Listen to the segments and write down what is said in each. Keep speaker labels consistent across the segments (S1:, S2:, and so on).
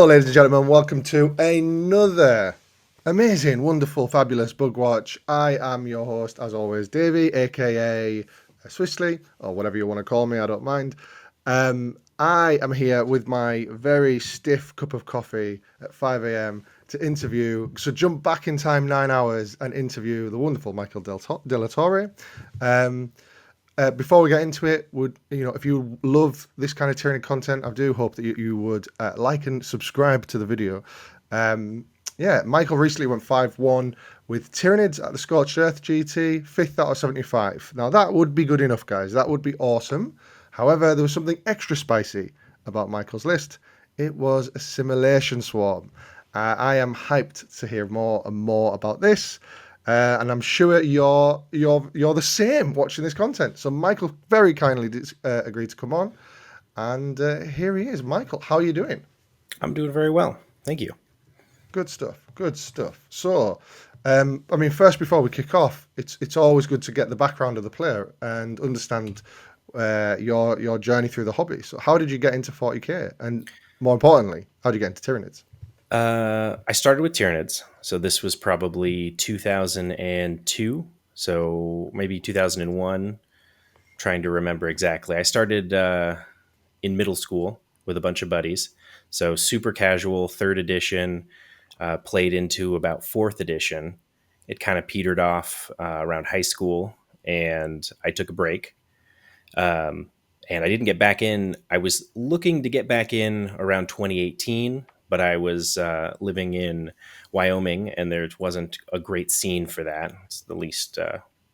S1: ladies and gentlemen, welcome to another amazing, wonderful, fabulous Bug Watch. I am your host, as always, Davey, aka Swissley, or whatever you want to call me, I don't mind. I am here with my very stiff cup of coffee at 5 a.m. to interview, so jump back in time 9 hours and interview the wonderful Michael de la Torre. Before we get into it, if you love this kind of tyranny content, I do hope that you would like and subscribe to the video. Michael recently went 5-1 with Tyranids at the Scorched Earth GT, 5th out of 75. Now that would be good enough, guys. That would be awesome. However, there was something extra spicy about Michael's list. It was Assimilation Swarm. I am hyped to hear more and more about this. And I'm sure you're the same watching this content. So Michael very kindly agreed to come on, and here he is. Michael, how are you doing?
S2: I'm doing very well, thank you.
S1: Good stuff. Good stuff. So, first before we kick off, it's always good to get the background of the player and understand your journey through the hobby. So, how did you get into 40k, and more importantly, how did you get into Tyranids?
S2: I started with Tyranids, so this was probably 2002, so maybe 2001. Trying to remember exactly. I started in middle school with a bunch of buddies, so super casual. Third edition, played into about fourth edition. It kind of petered off around high school, and I took a break. And I didn't get back in. I was looking to get back in around 2018. But I was living in Wyoming, and there wasn't a great scene for that. It's the least,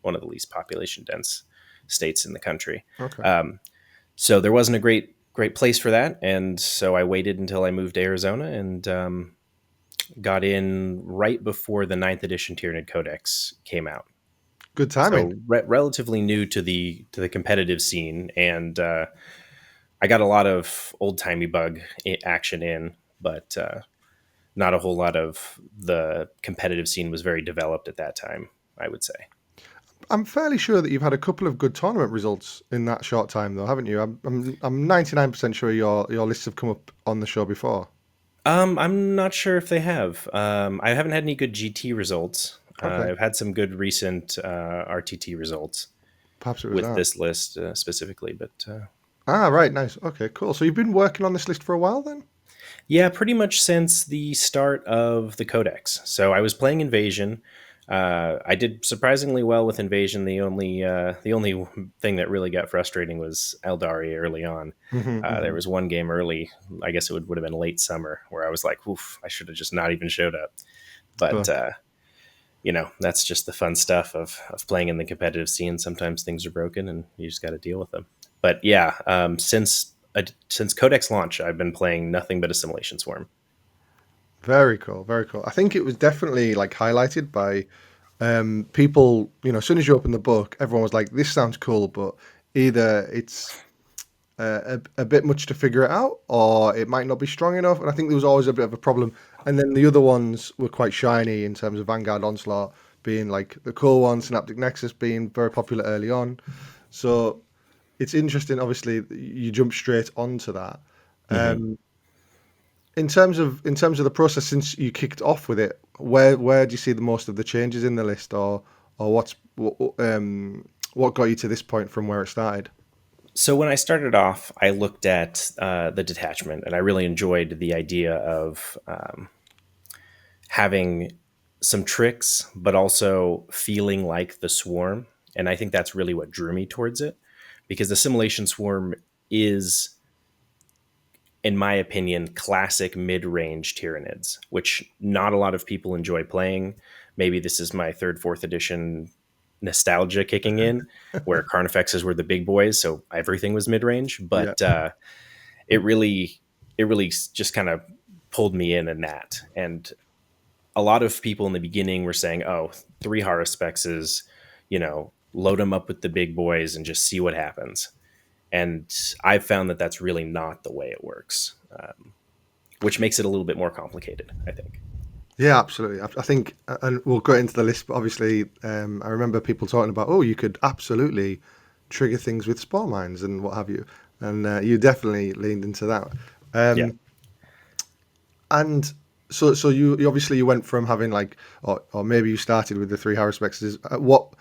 S2: one of the least population dense states in the country.
S1: Okay.
S2: So there wasn't a great place for that, and so I waited until I moved to Arizona and got in right before the 9th edition Tyranid Codex came out.
S1: Good timing.
S2: So relatively new to the competitive scene, and I got a lot of old timey bug action in. But not a whole lot of the competitive scene was very developed at that time, I would say.
S1: I'm fairly sure that you've had a couple of good tournament results in that short time, though, haven't you? I'm 99% sure your lists have come up on the show before.
S2: I'm not sure if they have. I haven't had any good GT results.
S1: Okay.
S2: I've had some good recent RTT results.
S1: Perhaps it was
S2: with
S1: that.
S2: this list specifically, but
S1: right, nice. Okay, cool. So you've been working on this list for a while then?
S2: Yeah, pretty much since the start of the Codex. So I was playing Invasion. I did surprisingly well with Invasion. The only thing that really got frustrating was Eldari early on. There was one game early, I guess it would have been late summer, where I was like, oof, I should have just not even showed up. But, that's just the fun stuff of playing in the competitive scene. Sometimes things are broken and you just got to deal with them. But yeah, since Codex launch, I've been playing nothing but Assimilation Swarm.
S1: Very cool, very cool. I think it was definitely like highlighted by people. As soon as you open the book, everyone was like, "This sounds cool," but either it's a bit much to figure it out, or it might not be strong enough. And I think there was always a bit of a problem. And then the other ones were quite shiny in terms of Vanguard Onslaught being like the cool one, Synaptic Nexus being very popular early on. So it's interesting. Obviously, you jump straight onto that.
S2: Mm-hmm.
S1: In terms of the process since you kicked off with it, where do you see the most of the changes in the list, or what got you to this point from where it started?
S2: So when I started off, I looked at the detachment, and I really enjoyed the idea of having some tricks, but also feeling like the swarm. And I think that's really what drew me towards it, because the Assimilation Swarm is, in my opinion, classic mid-range Tyranids, which not a lot of people enjoy playing. Maybe this is my third, fourth edition nostalgia kicking in, where Carnifexes were the big boys, so everything was mid-range. But it really just kind of pulled me in that. And a lot of people in the beginning were saying, "Oh, 3 Haruspex, load them up with the big boys and just see what happens." And I've found that that's really not the way it works, which makes it a little bit more complicated, I think.
S1: Yeah, absolutely. I think, and we'll go into the list, but obviously, I remember people talking about, you could absolutely trigger things with spore mines and what have you. And you definitely leaned into that.
S2: Yeah.
S1: And so you obviously you went from having like, or maybe you started with the three Harris Spexes. What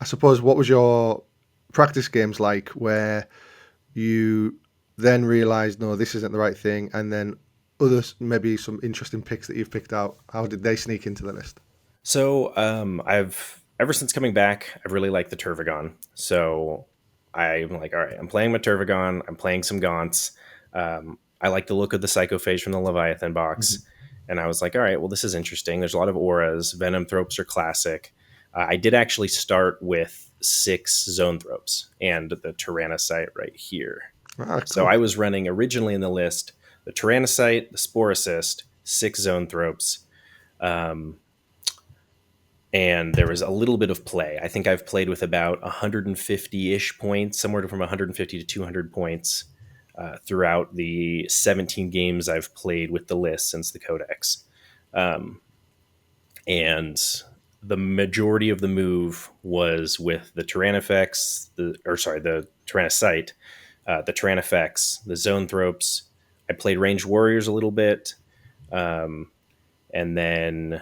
S1: I suppose what was your practice games like where you then realized no, this isn't the right thing, and then others maybe some interesting picks that you've picked out. How did they sneak into the list?
S2: So I've ever since coming back, I've really liked the Turvagon. So I'm like, all right, I'm playing my Turvagon. I'm playing some Gaunts. I like the look of the Psychophage from the Leviathan
S1: Mhm.
S2: box, and I was like, all right, well, this is interesting. There's a lot of auras. Venom Thropes are classic. I did actually start with 6 Zone Thropes and the Tyrannocyte right here.
S1: Ah,
S2: So
S1: cool.
S2: I was running originally in the list the Tyrannocyte, the Sporocyst, 6 Zone Thropes. Um, and there was a little bit of play. I think I've played with about 150-ish points, somewhere from 150 to 200 points throughout the 17 games I've played with the list since the Codex. Um, and the majority of the move was with the Tyrannifex, the Tyrannocyte, the Tyrannifex, the Zone Thropes. I played Ranged Warriors a little bit. Um, and then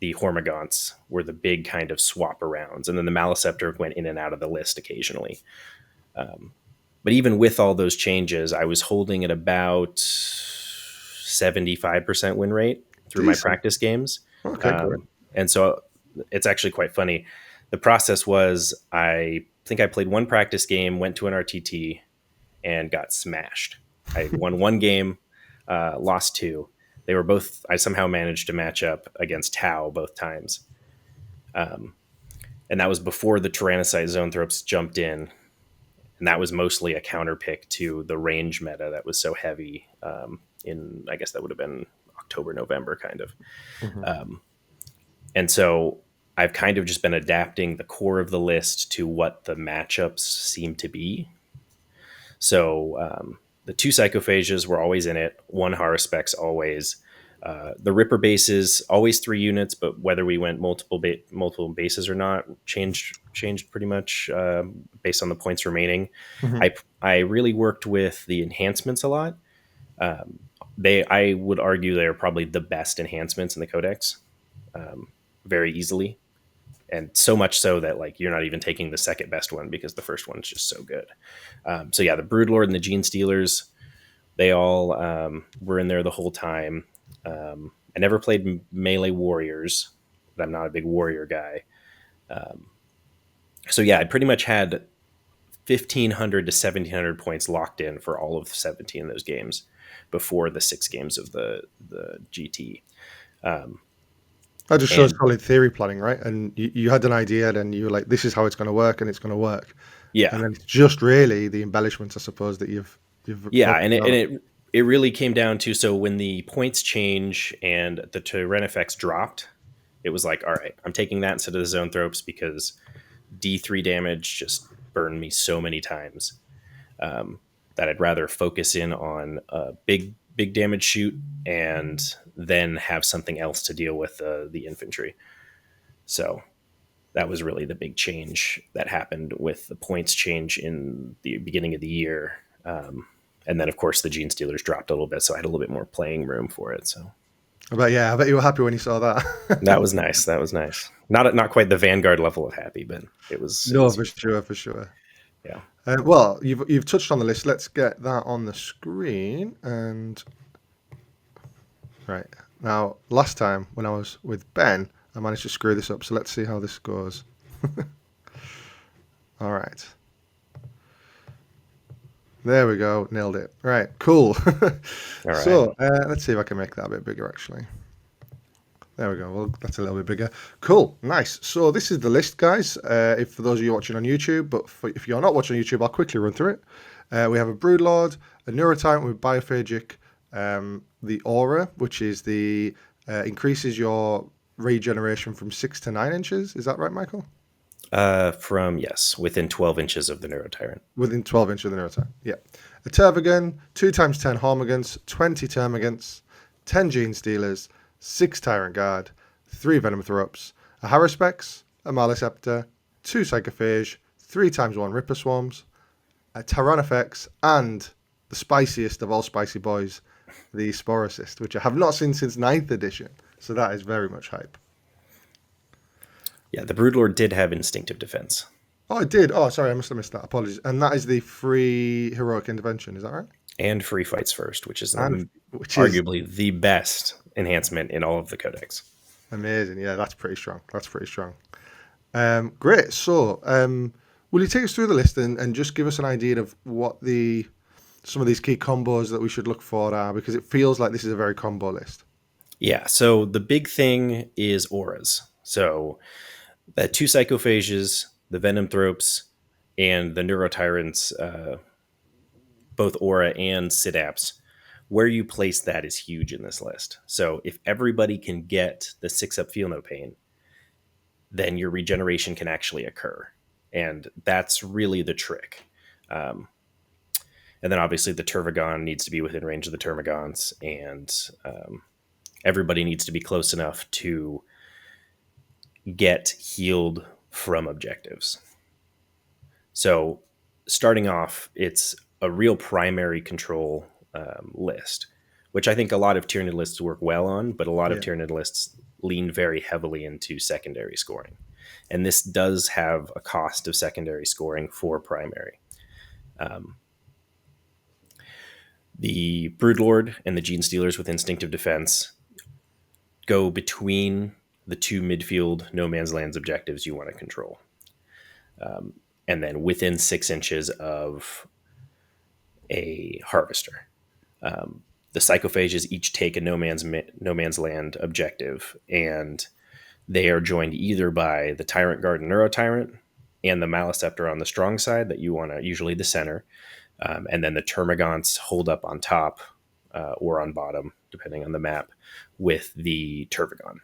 S2: the Hormagaunts were the big kind of swap arounds, and then the Maliceptor went in and out of the list occasionally. Um, but even with all those changes, I was holding at about 75% win rate through my
S1: Decent.
S2: practice games.
S1: Okay, great.
S2: And so it's actually quite funny. The process was I think I played one practice game, went to an RTT, and got smashed. I won one game, lost two. They were both. I somehow managed to match up against Tau both times, um, and that was before the Tyrannocyte Zone Thropes jumped in, and that was mostly a counter pick to the range meta that was so heavy. In I guess that would have been October, November, kind of,
S1: Mhm.
S2: um, and so I've kind of just been adapting the core of the list to what the matchups seem to be. So the 2 Psychophages were always in it. 1 Haruspex always. The Ripper bases always 3 units, but whether we went multiple bases or not changed pretty much based on the points remaining.
S1: Mhm.
S2: I really worked with the enhancements a lot. Um, I would argue they're probably the best enhancements in the Codex, um, very easily, and so much so that like you're not even taking the second best one because the first one's just so good. So yeah, the Broodlord and the Gene Stealers, they all were in there the whole time. I never played melee warriors, but I'm not a big warrior guy. Um, so yeah, I pretty much had 1,500 to 1,700 points locked in for all of 17 of those games before the 6 games of the GT. Um,
S1: That just shows
S2: and
S1: solid theory planning, right? And you had an idea, then you were like, "This is how it's going to work," and it's going to work.
S2: yeah,
S1: And then it's just really the embellishments, I suppose, that you've
S2: yeah,
S1: focused
S2: and it,
S1: on.
S2: and it really came down to, so when the points change and the Tyrannifex dropped, it was like, all right, I'm taking that instead of the Zone Thropes because D3 damage just burned me so many times, um, that I'd rather focus in on a big damage shoot and then have something else to deal with the infantry. So that was really the big change that happened with the points change in the beginning of the year. And then, of course, the Gene Stealers dropped a little bit, so I had a little bit more playing room for it. So
S1: I bet you were happy when you saw that.
S2: that was nice. That was nice. Not quite the Vanguard level of happy, but it
S1: No,
S2: was
S1: for sure, for sure.
S2: yeah.
S1: Well, you've touched on the list. Let's get that on the screen. And right now, last time when I was with Ben, I managed to screw this up. So let's see how this goes. All right, there we go. Nailed it. Right, cool.
S2: All right.
S1: So let's see if I can make that a bit bigger. Actually, there we go. Well, that's a little bit bigger. Cool, nice. So this is the list, guys. If for those of you watching on YouTube, but if you're not watching on YouTube, I'll quickly run through it. We have a Broodlord, a Neurotyrant with Biophagic, the Aura, which is the increases your regeneration from 6 to 9 inches. Is that right, Michael?
S2: From yes, within 12 inches of the Neurotyrant.
S1: Within 12 inches of the Neurotyrant. Yeah. A Tervigan, 2 times 10 Hormigans, 20 Termagants, 10 Gene Stealers, 6 Tyrant Guard, 3 Venom Thropes, a Haruspex, a Maliceptor, 2 Psychophage, 3 times 1 Ripper Swarms, a Tyrannofex, and the spiciest of all spicy boys, the Spore Assist, which I have not seen since ninth edition. So that is very much hype.
S2: Yeah, the Broodlord did have instinctive defense
S1: Oh, it did. Oh, sorry, I must have missed that. Apologies. And that is the free heroic intervention. Is that right?
S2: and free fights first, which is
S1: And which is
S2: arguably the best enhancement in all of the codex.
S1: amazing. Yeah, that's pretty strong. That's pretty strong. Great. So, will you take us through the list and just give us an idea of what the some of these key combos that we should look for are? Because it feels like this is a very combo list.
S2: Yeah, so the big thing is auras. So the two psychophages, the venomthropes, and the neurotyrants, both aura and synapse, where you place that is huge in this list. So if everybody can get the 6-up feel no pain, then your regeneration can actually occur. And that's really the trick. Um, and then obviously the Turvagon needs to be within range of the Termagants, and everybody needs to be close enough to get healed from objectives. So starting off, it's a real primary control list, which I think a lot of Tyranid lists work well on, but a lot of
S1: Yeah.
S2: Tyranid lists lean very heavily into secondary scoring. And this does have a cost of secondary scoring for primary. Um, the Broodlord and the Gene Stealers with Instinctive Defense go between the two midfield no man's lands objectives you want to control. And then within 6 inches of a harvester. The psychophages each take a no man's land objective, and they are joined either by the Tyrant Guard and Neurotyrant and the Maliceptor on the strong side that you want to, usually the center, and then the Termagants hold up on top or on bottom, depending on the map, with the Turvagon.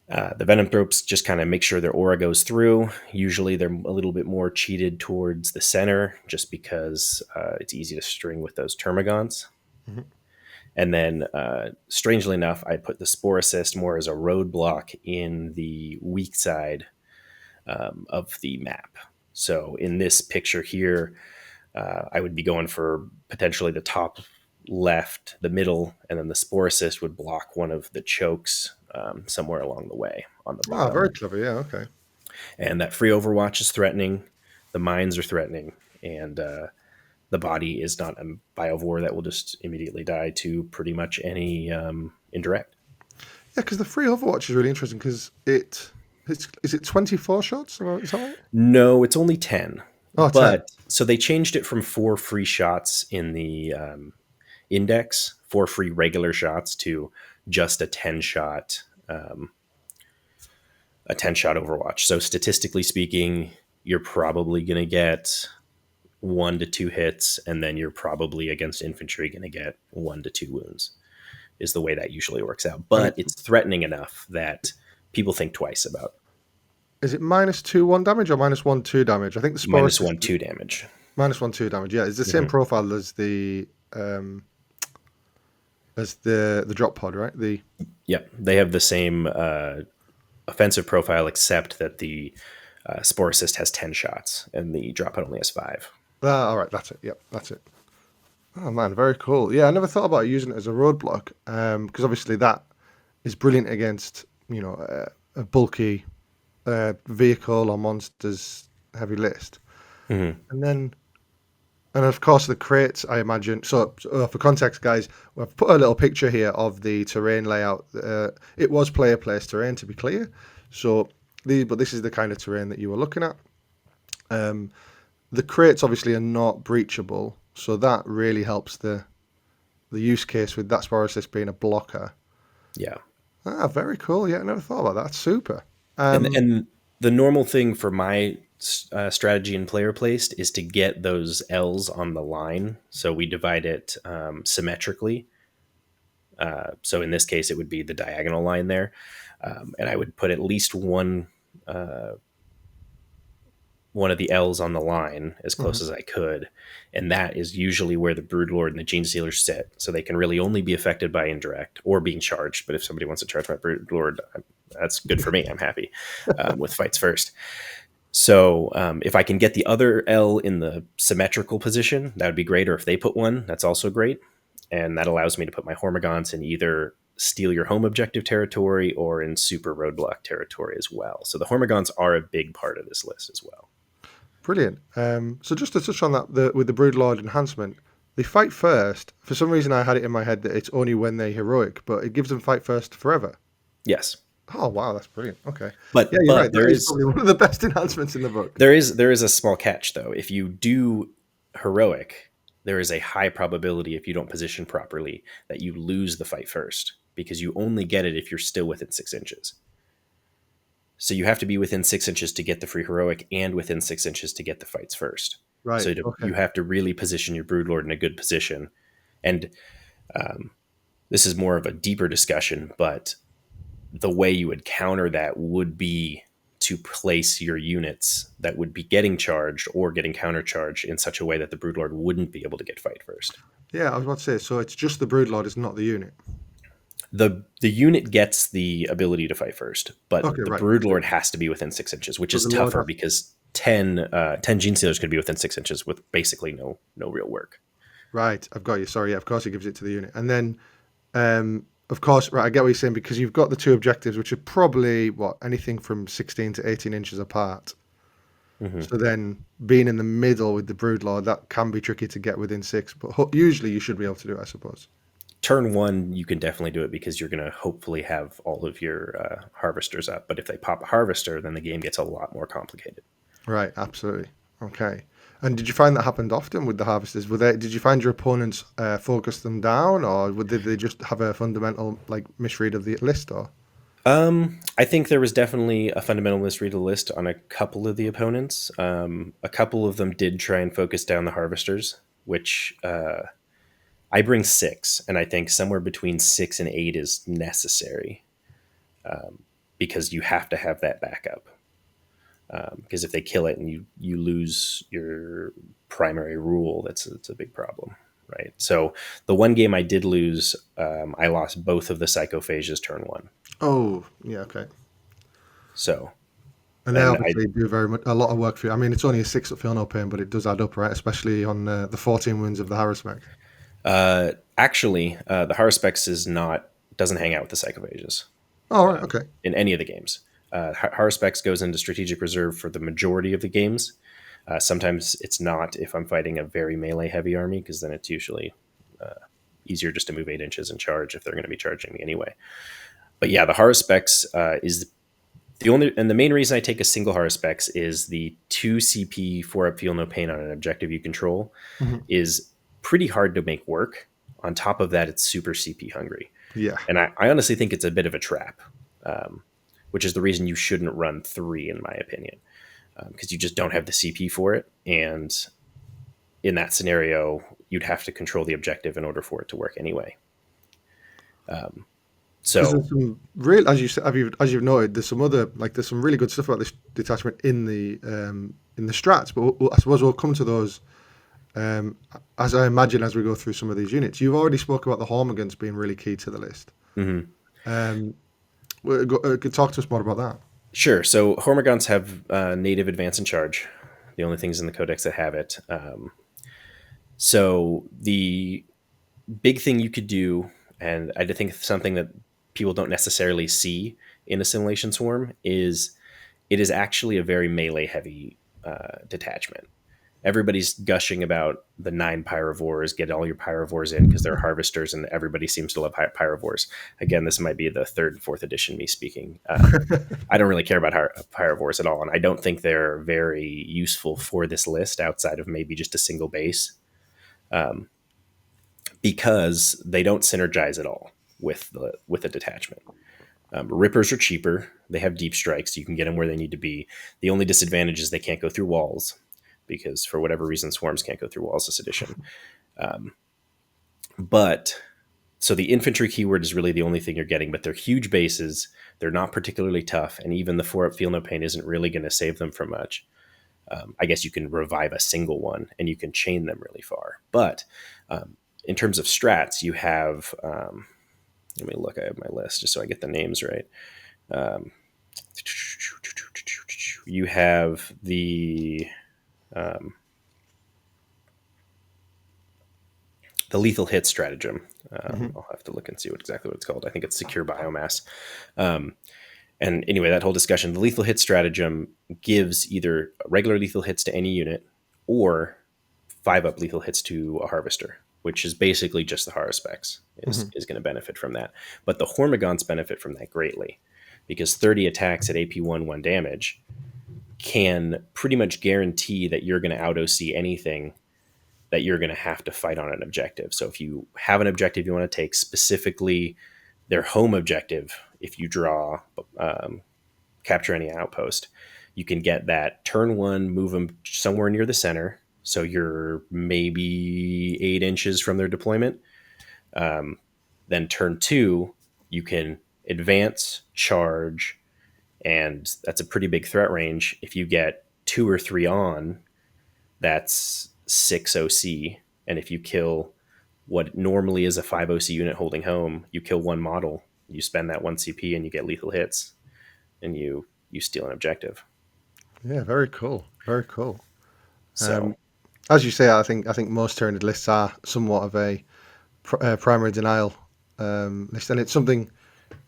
S2: The Venomthropes just kind of make sure their aura goes through. Usually they're a little bit more cheated towards the center just because it's easy to string with those Termagants.
S1: Mhm.
S2: And then, strangely enough, I put the Spore Assist more as a roadblock in the weak side of the map. So in this picture here, I would be going for potentially the top left, the middle, and then the Spore Assist would block one of the chokes somewhere along the way on the
S1: Ah,
S2: bottom.
S1: very clever. Yeah. Okay.
S2: And that free Overwatch is threatening. The mines are threatening. And the body is not a biovore that will just immediately die to pretty much any indirect.
S1: Yeah, because the free Overwatch is really interesting because it's is it 24 shots? Is that right?
S2: No, it's only 10.
S1: Oh, 10.
S2: But so they changed it from 4 free shots in the index, 4 free regular shots, to just a 10 shot Overwatch. So statistically speaking, you're probably going to get 1 to 2 hits, and then you're probably against infantry going to get 1 to 2 wounds, is the way that usually works out.
S1: And
S2: But it's threatening enough that people think twice about
S1: is it -2 1 damage or -1 2 damage? I think the Spore
S2: minus
S1: Assist
S2: 1 2 damage.
S1: -1 2 damage. Yeah, it's the same
S2: Mm-hmm.
S1: profile as the drop pod, right? The
S2: Yep, they have the same offensive profile, except that the Spore Assist has 10 shots and the drop pod only has 5.
S1: all right, that's it. Yep, that's it. Oh man, very cool. Yeah, I never thought about using it as a roadblock because obviously that is brilliant against a bulky vehicle or monsters heavy list,
S2: Mm-hmm.
S1: and then and of course the crates. I imagine. So for context, guys, I've put a little picture here of the terrain layout. It was player placed terrain, to be clear. So but this is the kind of terrain that you were looking at. The crates obviously are not breachable, so that really helps the use case with that Spore Assist being a blocker.
S2: Yeah.
S1: Ah, very cool. Yeah, I never thought about that. That's super.
S2: And the normal thing for my strategy in player placed is to get those L's on the line. So we divide it symmetrically. So in this case, it would be the diagonal line there. And I would put at least one of the L's on the line as close
S1: Mhm.
S2: as I could. And that is usually where the Broodlord and the Gene Stealers sit. So they can really only be affected by indirect or being charged. But if somebody wants to charge my Broodlord, that's good for me. I'm happy with fights first. So if I can get the other L in the symmetrical position, that would be great. Or if they put one, that's also great. And that allows me to put my Hormagaunts in either steal your home objective territory or in super roadblock territory as well. So the Hormagaunts are a big part of this list as well.
S1: Brilliant. So just to touch on that, with the Broodlord enhancement, they fight first. For some reason, I had it in my head that it's only when they heroic, but it gives them fight first forever.
S2: Yes.
S1: Oh wow, that's brilliant. Okay, yeah,
S2: But
S1: you're right.
S2: but
S1: That is probably one of the best enhancements in the book.
S2: there is a small catch though. If you do heroic, there is a high probability if you don't position properly that you lose the fight first because you only get it if you're still within 6 inches. So you have to be within 6 inches to get the free heroic and within 6 inches to get the fights first.
S1: Right.
S2: So
S1: Okay.
S2: you have to really position your Broodlord in a good position. And um, this is more of a deeper discussion, but the way you would counter that would be to place your units that would be getting charged or getting countercharged in such a way that the Broodlord wouldn't be able to get fight first.
S1: Yeah, I was about to say. So it's just the Broodlord, it's not the unit.
S2: The unit gets the ability to fight first, but
S1: Okay.
S2: the
S1: Right.
S2: Broodlord has to be within 6 inches, which
S1: But
S2: is
S1: the Lord
S2: tougher
S1: has.
S2: because 10 Gene Stealers could be within 6 inches with basically no real work.
S1: Right. I've got you. Sorry. Yeah. Of course, it gives it to the unit, and then, of course, right. I get what you're saying because you've got the two objectives, which are probably what anything from 16 to 18 inches apart.
S2: Mm-hmm.
S1: So then, being in the middle with the Broodlord, that can be tricky to get within six. But usually, you should be able to do it, I suppose.
S2: Turn one, you can definitely do it because you're going to hopefully have all of your harvesters up. But if they pop a harvester, then the game gets a lot more complicated.
S1: Right. Absolutely. Okay. And did you find that happened often with the harvesters? Were they? Did you find your opponents focus them down, or did they just have a fundamental like misread of the list? Or
S2: I think there was definitely a fundamental misread of the list on a couple of the opponents. A couple of them did try and focus down the harvesters, which I bring 6, and I think somewhere between 6 and 8 is necessary because you have to have that backup. Because if they kill it and you lose your primary rule, it's a big problem, right? So the one game I did lose, I lost both of the psychophages turn one.
S1: oh, yeah, okay.
S2: So
S1: And they
S2: and I
S1: obviously do very much a lot of work for you. I mean, it's only a six at Feel No Pain, but it does add up, right? Especially on the 14 wounds of the Harrismack.
S2: actually the Harspex is not doesn't hang out with the psychophages
S1: Oh, right, okay.
S2: in any of the games. Harspex goes into strategic reserve for the majority of the games. Sometimes it's not if I'm fighting a very melee heavy army because then it's usually easier just to move 8 inches and charge if they're going to be charging me anyway. But yeah, the Harspex is the only and the main reason I take a single Harspex is the 2 CP 4 up feel no pain on an objective you control
S1: Mhm.
S2: is pretty hard to make work. On top of that, it's super CP hungry.
S1: Yeah.
S2: And I honestly think it's a bit of a trap, which is the reason you shouldn't run 3, in my opinion, because you just don't have the CP for it. And in that scenario, you'd have to control the objective in order for it to work anyway.
S1: Because
S2: So,
S1: there's some real, as you said, as you've noted, there's some other like there's some really good stuff about this detachment in the strats. But I suppose we'll come to those um, as I imagine as we go through some of these units. You've already spoke about the Hormagaunts being really key to the list.
S2: mhm.
S1: Um, could talk to us more about that.
S2: Sure. So, Hormagaunts have native advance and charge, the only things in the codex that have it. So, the big thing you could do, and I think something that people don't necessarily see in Assimilation Swarm, is it is actually a very melee heavy detachment. Everybody's gushing about the 9 pyrovores, get all your pyrovores in because they're harvesters and everybody seems to love pyrovores. Again, this might be the 3rd and 4th edition me speaking. I don't really care about pyrovores at all, and I don't think they're very useful for this list outside of maybe just a single base. Because they don't synergize at all with the detachment. Rippers are cheaper. They have deep strikes. So you can get them where they need to be. The only disadvantage is they can't go through walls because for whatever reason, swarms can't go through walls this edition. But so the infantry keyword is really the only thing you're getting, but they're huge bases. They're not particularly tough. And even the 4 up feel no pain isn't really going to save them from much. I guess you can revive a single one and you can chain them really far. But in terms of strats, you have. Let me look. I have my list just so I get the names right. you have the lethal hit stratagem.
S1: Hmm.
S2: I'll have to look and see exactly what it's called. I think it's secure biomass. Um, and anyway, that whole discussion, the lethal hit stratagem gives either regular lethal hits to any unit or 5-up lethal hits to a harvester, which is basically just the Haruspex
S1: Hmm.
S2: is going to benefit from that. But the Hormagaunts benefit from that greatly because 30 attacks at AP 1 damage can pretty much guarantee that you're going to out OC anything that you're going to have to fight on an objective. So if you have an objective you want to take, specifically their home objective, if you draw capture any outpost, you can get that turn one, move them somewhere near the center. So you're maybe 8 inches from their deployment. Um, then turn two, you can advance, charge, and that's a pretty big threat range. If you get 2 or 3 on, that's 6 OC. And if you kill what normally is a 5 OC unit holding home, you kill one model, you spend that 1 CP and you get lethal hits and you steal an objective.
S1: Yeah, very cool. Very cool.
S2: So
S1: As you say, I think most Tyranid lists are somewhat of a primary denial list, and it's something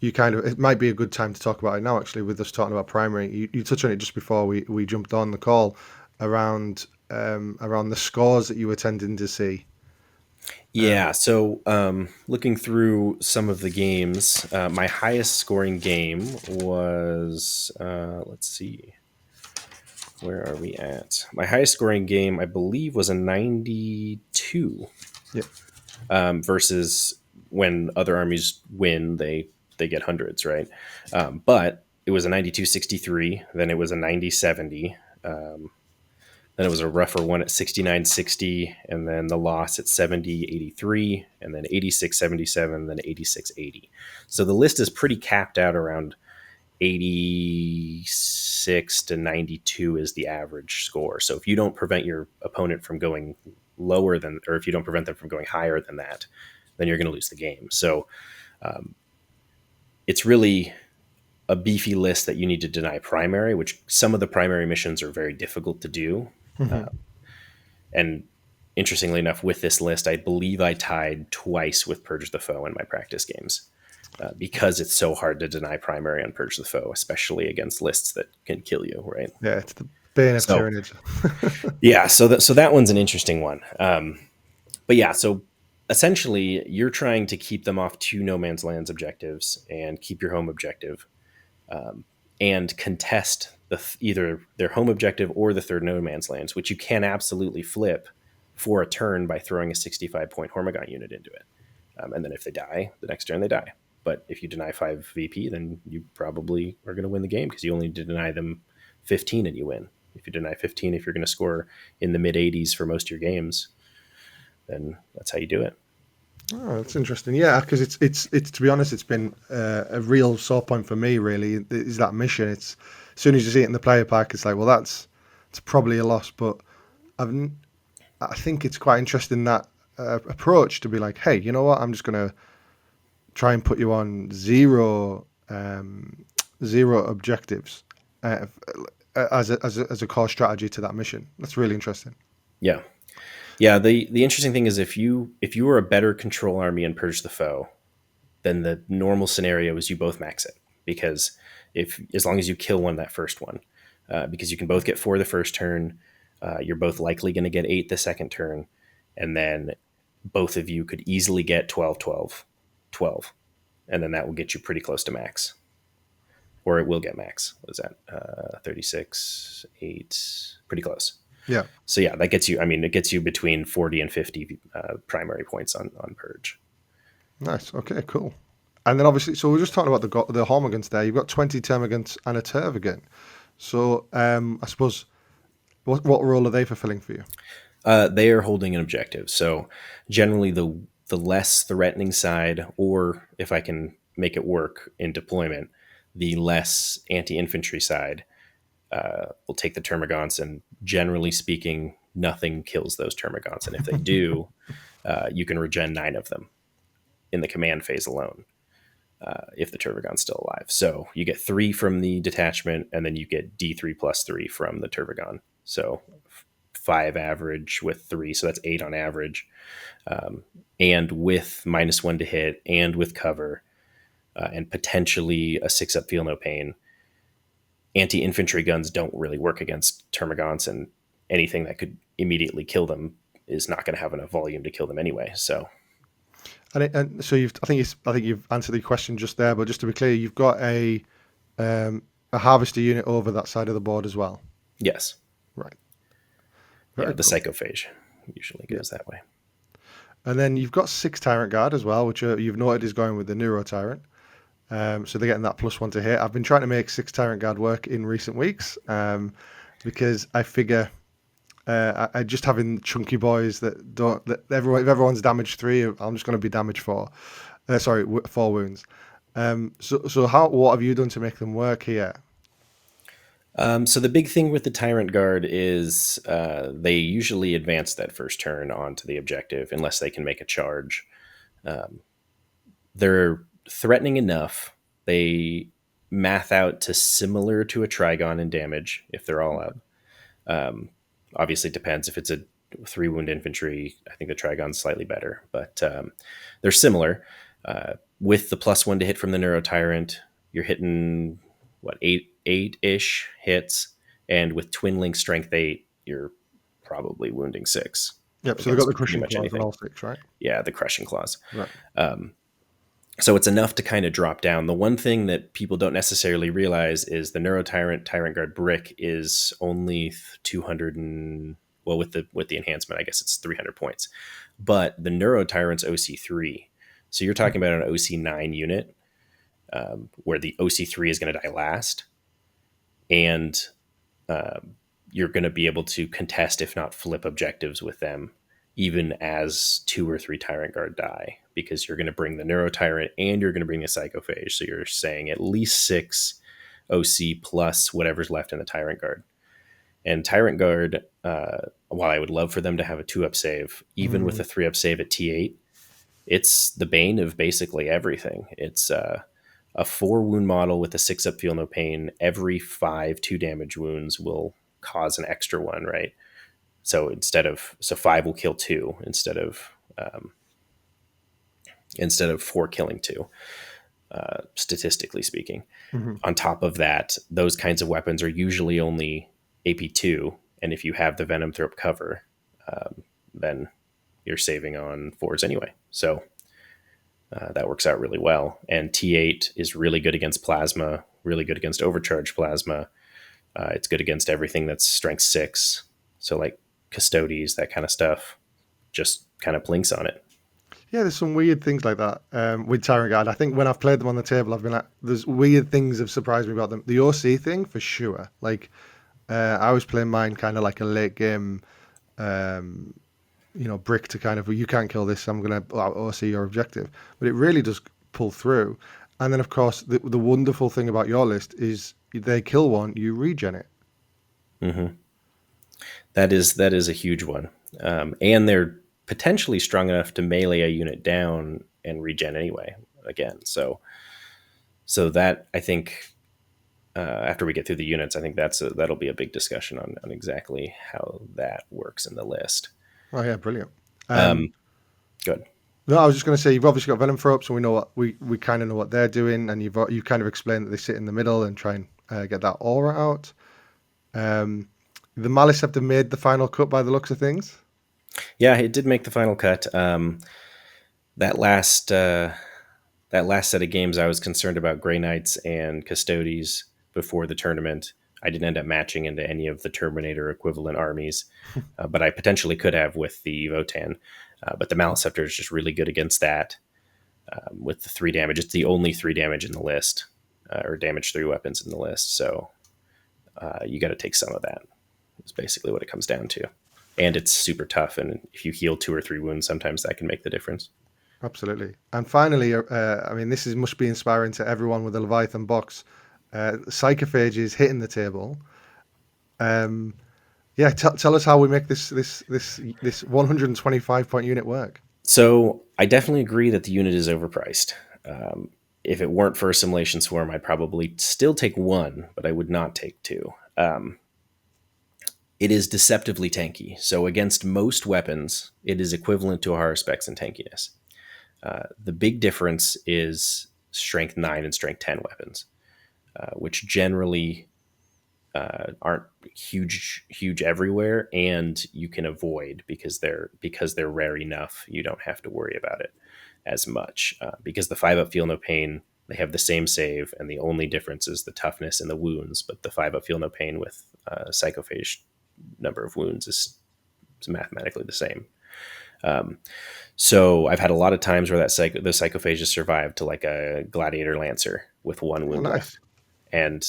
S1: you kind of. It might be a good time to talk about it now. Actually, with us talking about primary, you touched on it just before we jumped on the call around the scores that you were tending to see.
S2: yeah, so looking through some of the games, my highest scoring game was let's see, where are we at? My highest scoring game, I believe, was a 92.
S1: Yeah.
S2: Versus when other armies win, they get hundreds, right? But it was a 92-63, then it was a 90-70, then it was a rougher one at 69-60, and then the loss at 70-83, and then 86-77, then 86-80. So the list is pretty capped out around 86 to 92 is the average score. So if you don't prevent your opponent from going lower than, or if you don't prevent them from going higher than that, then you're going to lose the game. So it's really a beefy list that you need to deny primary, which some of the primary missions are very difficult to do.
S1: Hmm.
S2: And interestingly enough, with this list, I believe I tied twice with Purge the Foe in my practice games. Because it's so hard to deny primary on Purge the Foe, especially against lists that can kill you, right?
S1: Yeah, it's the bane of
S2: So
S1: Tyranids.
S2: yeah, so that one's an interesting one. But yeah, so essentially you're trying to keep them off 2 no man's lands objectives and keep your home objective, and contest either their home objective or the third no man's lands, which you can absolutely flip for a turn by throwing a 65-point Hormagaunt unit into it. And then if they die, the next turn they die. But if you deny 5 VP, then you probably are going to win the game because you only deny them 15 and you win. If you deny 15, if you're going to score in the mid 80s for most of your games, then that's how you do it.
S1: Oh, that's interesting. Yeah, because it's to be honest, it's been a real sore point for me. Really, is that mission? It's as soon as you see it in the player pack, it's like, well, it's probably a loss. But I've I think it's quite interesting that approach to be like, hey, you know what? I'm just gonna try and put you on zero objectives uh, as a core strategy to that mission. That's really interesting.
S2: Yeah. Yeah, the interesting thing is if you were a better control army and Purge the Foe, then the normal scenario is you both max it because if as long as you kill one that first one, because you can both get 4 the first turn, you're both likely going to get 8 the second turn, and then both of you could easily get 12, 12, 12, and then that will get you pretty close to max, or it will get max. What is that? 36, 8, pretty close.
S1: Yeah.
S2: So yeah, that gets you. I mean, it gets you between 40 and 50 primary points on Purge.
S1: Nice. Okay. Cool. And then obviously, so we're just talking about the Hormagaunts there. You've got 20 Termagants and a Termagant. So I suppose what role are they fulfilling for you?
S2: They are holding an objective. So generally, the less threatening side, or if I can make it work in deployment, the less anti-infantry side will take the Termagants. And generally speaking, nothing kills those Termagants. And if they do, you can regen 9 of them in the command phase alone. if the Turvagon's still alive. So you get 3 from the detachment, and then you get D3 plus 3 from the Turvagon. So 5 average with 3, so that's 8 on average. And with -1 to hit, and with cover, and potentially a 6-up feel no pain, anti-infantry guns don't really work against Termagants, and anything that could immediately kill them is not going to have enough volume to kill them anyway. So
S1: And so I think you've answered the question just there, but just to be clear, you've got a harvester unit over that side of the board as well.
S2: yes,
S1: Right.
S2: yeah,
S1: Very
S2: the
S1: cool.
S2: psychophage usually
S1: Yeah.
S2: goes that way.
S1: And then you've got 6 Tyrant Guard as well, which you've noted is going with the Neuro Tyrant. So they're getting that +1 to hit. I've been trying to make 6 Tyrant Guard work in recent weeks because I figure I just having chunky boys that don't that everyone if everyone's damage 3, I'm just going to be damage 4. Sorry, 4 wounds. So what have you done to make them work here?
S2: So the big thing with the Tyrant Guard is they usually advance that first turn onto the objective unless they can make a charge. They're threatening enough. They math out to similar to a Trigon in damage if they're all up. Obviously, it depends. If it's a 3 wound infantry, I think the Trigon's slightly better, but they're similar. With the +1 to hit from the Neuro Tyrant, you're hitting what, 8-ish hits, and with Twin Link Strength 8, you're probably wounding 6
S1: Yep. So they've got the
S2: against pretty
S1: crushing
S2: much
S1: claws on
S2: anything.
S1: all 6, right?
S2: Yeah, the Crushing Claws.
S1: Right.
S2: So it's enough to kind of drop down. The one thing that people don't necessarily realize is the Neuro Tyrant Guard brick is only 200 and, well, with the enhancement, I guess it's 300 points. But the Neuro Tyrant's OC3. So you're talking about an OC9 unit where the OC3 is going to die last, and you're going to be able to contest, if not flip, objectives with them, even as 2 or 3 Tyrant Guard die, because you're going to bring the Neuro Tyrant and you're going to bring the Psychophage. So you're saying at least 6 OC plus whatever's left in the Tyrant Guard. And Tyrant Guard, while I would love for them to have a 2-up save, even with a 3-up save at T8, it's the bane of basically everything. It's a 4 wound model with a 6-up feel no pain. Every 5 2 damage wounds will cause an extra one, right? So 5 will kill 2 instead of 4 killing 2, statistically speaking.
S1: Mm-hmm.
S2: On top of that, those kinds of weapons are usually only AP2, and if you have the Venom Throat cover, then you're saving on 4s anyway. So that works out really well. And T8 is really good against plasma, really good against overcharged plasma. It's good against everything that's strength 6. So like Custodes, that kind of stuff, just kind of blinks on it.
S1: Yeah, there's some weird things like that with Tyrant Guard. I think when I've played them on the table, I've been like, there's weird things that have surprised me about them. The OC thing, for sure. Like, I was playing mine kind of like a late game, brick to kind of, well, you can't kill this, I'm going to OC your objective. But it really does pull through. And then, of course, the wonderful thing about your list is they kill one, you regen it.
S2: Mm-hmm. That is a huge one. And they're potentially strong enough to melee a unit down and regen anyway again. So that, I think, after we get through the units, I think that'll be a big discussion on exactly how that works in the list.
S1: Oh yeah, brilliant.
S2: Good.
S1: No, I was just going to say you've obviously got Venom Throat, so we know what we kind of know what they're doing, and you kind of explained that they sit in the middle and try and get that aura out. The Malice have made the final cut by the looks of things.
S2: Yeah, it did make the final cut. That last set of games, I was concerned about Grey Knights and Custodes before the tournament. I didn't end up matching into any of the Terminator equivalent armies, but I potentially could have with the Votan. But the Maliceptor is just really good against that with the 3 damage. It's the only 3 damage in the list, or damage 3 weapons in the list. So you got to take some of that. It's basically what it comes down to. And it's super tough. And if you heal 2 or 3 wounds, sometimes that can make the difference.
S1: Absolutely. And finally, this must be inspiring to everyone with the Leviathan box. Psychophage is hitting the table. Tell us how we make this 125 point unit work.
S2: So I definitely agree that the unit is overpriced. if it weren't for Assimilation Swarm, I'd probably still take one, but I would not take two. It is deceptively tanky. So against most weapons, it is equivalent to our specs in tankiness. The big difference is strength 9 and strength 10 weapons, which generally aren't huge everywhere, and you can avoid because they're rare enough. You don't have to worry about it as much because the 5-up feel no pain. They have the same save, and the only difference is the toughness and the wounds. But the 5-up feel no pain with psychophage number of wounds is mathematically the same. So I've had a lot of times where the psychophage has survived to like a gladiator lancer with one
S1: Oh,
S2: wound left.
S1: nice.
S2: And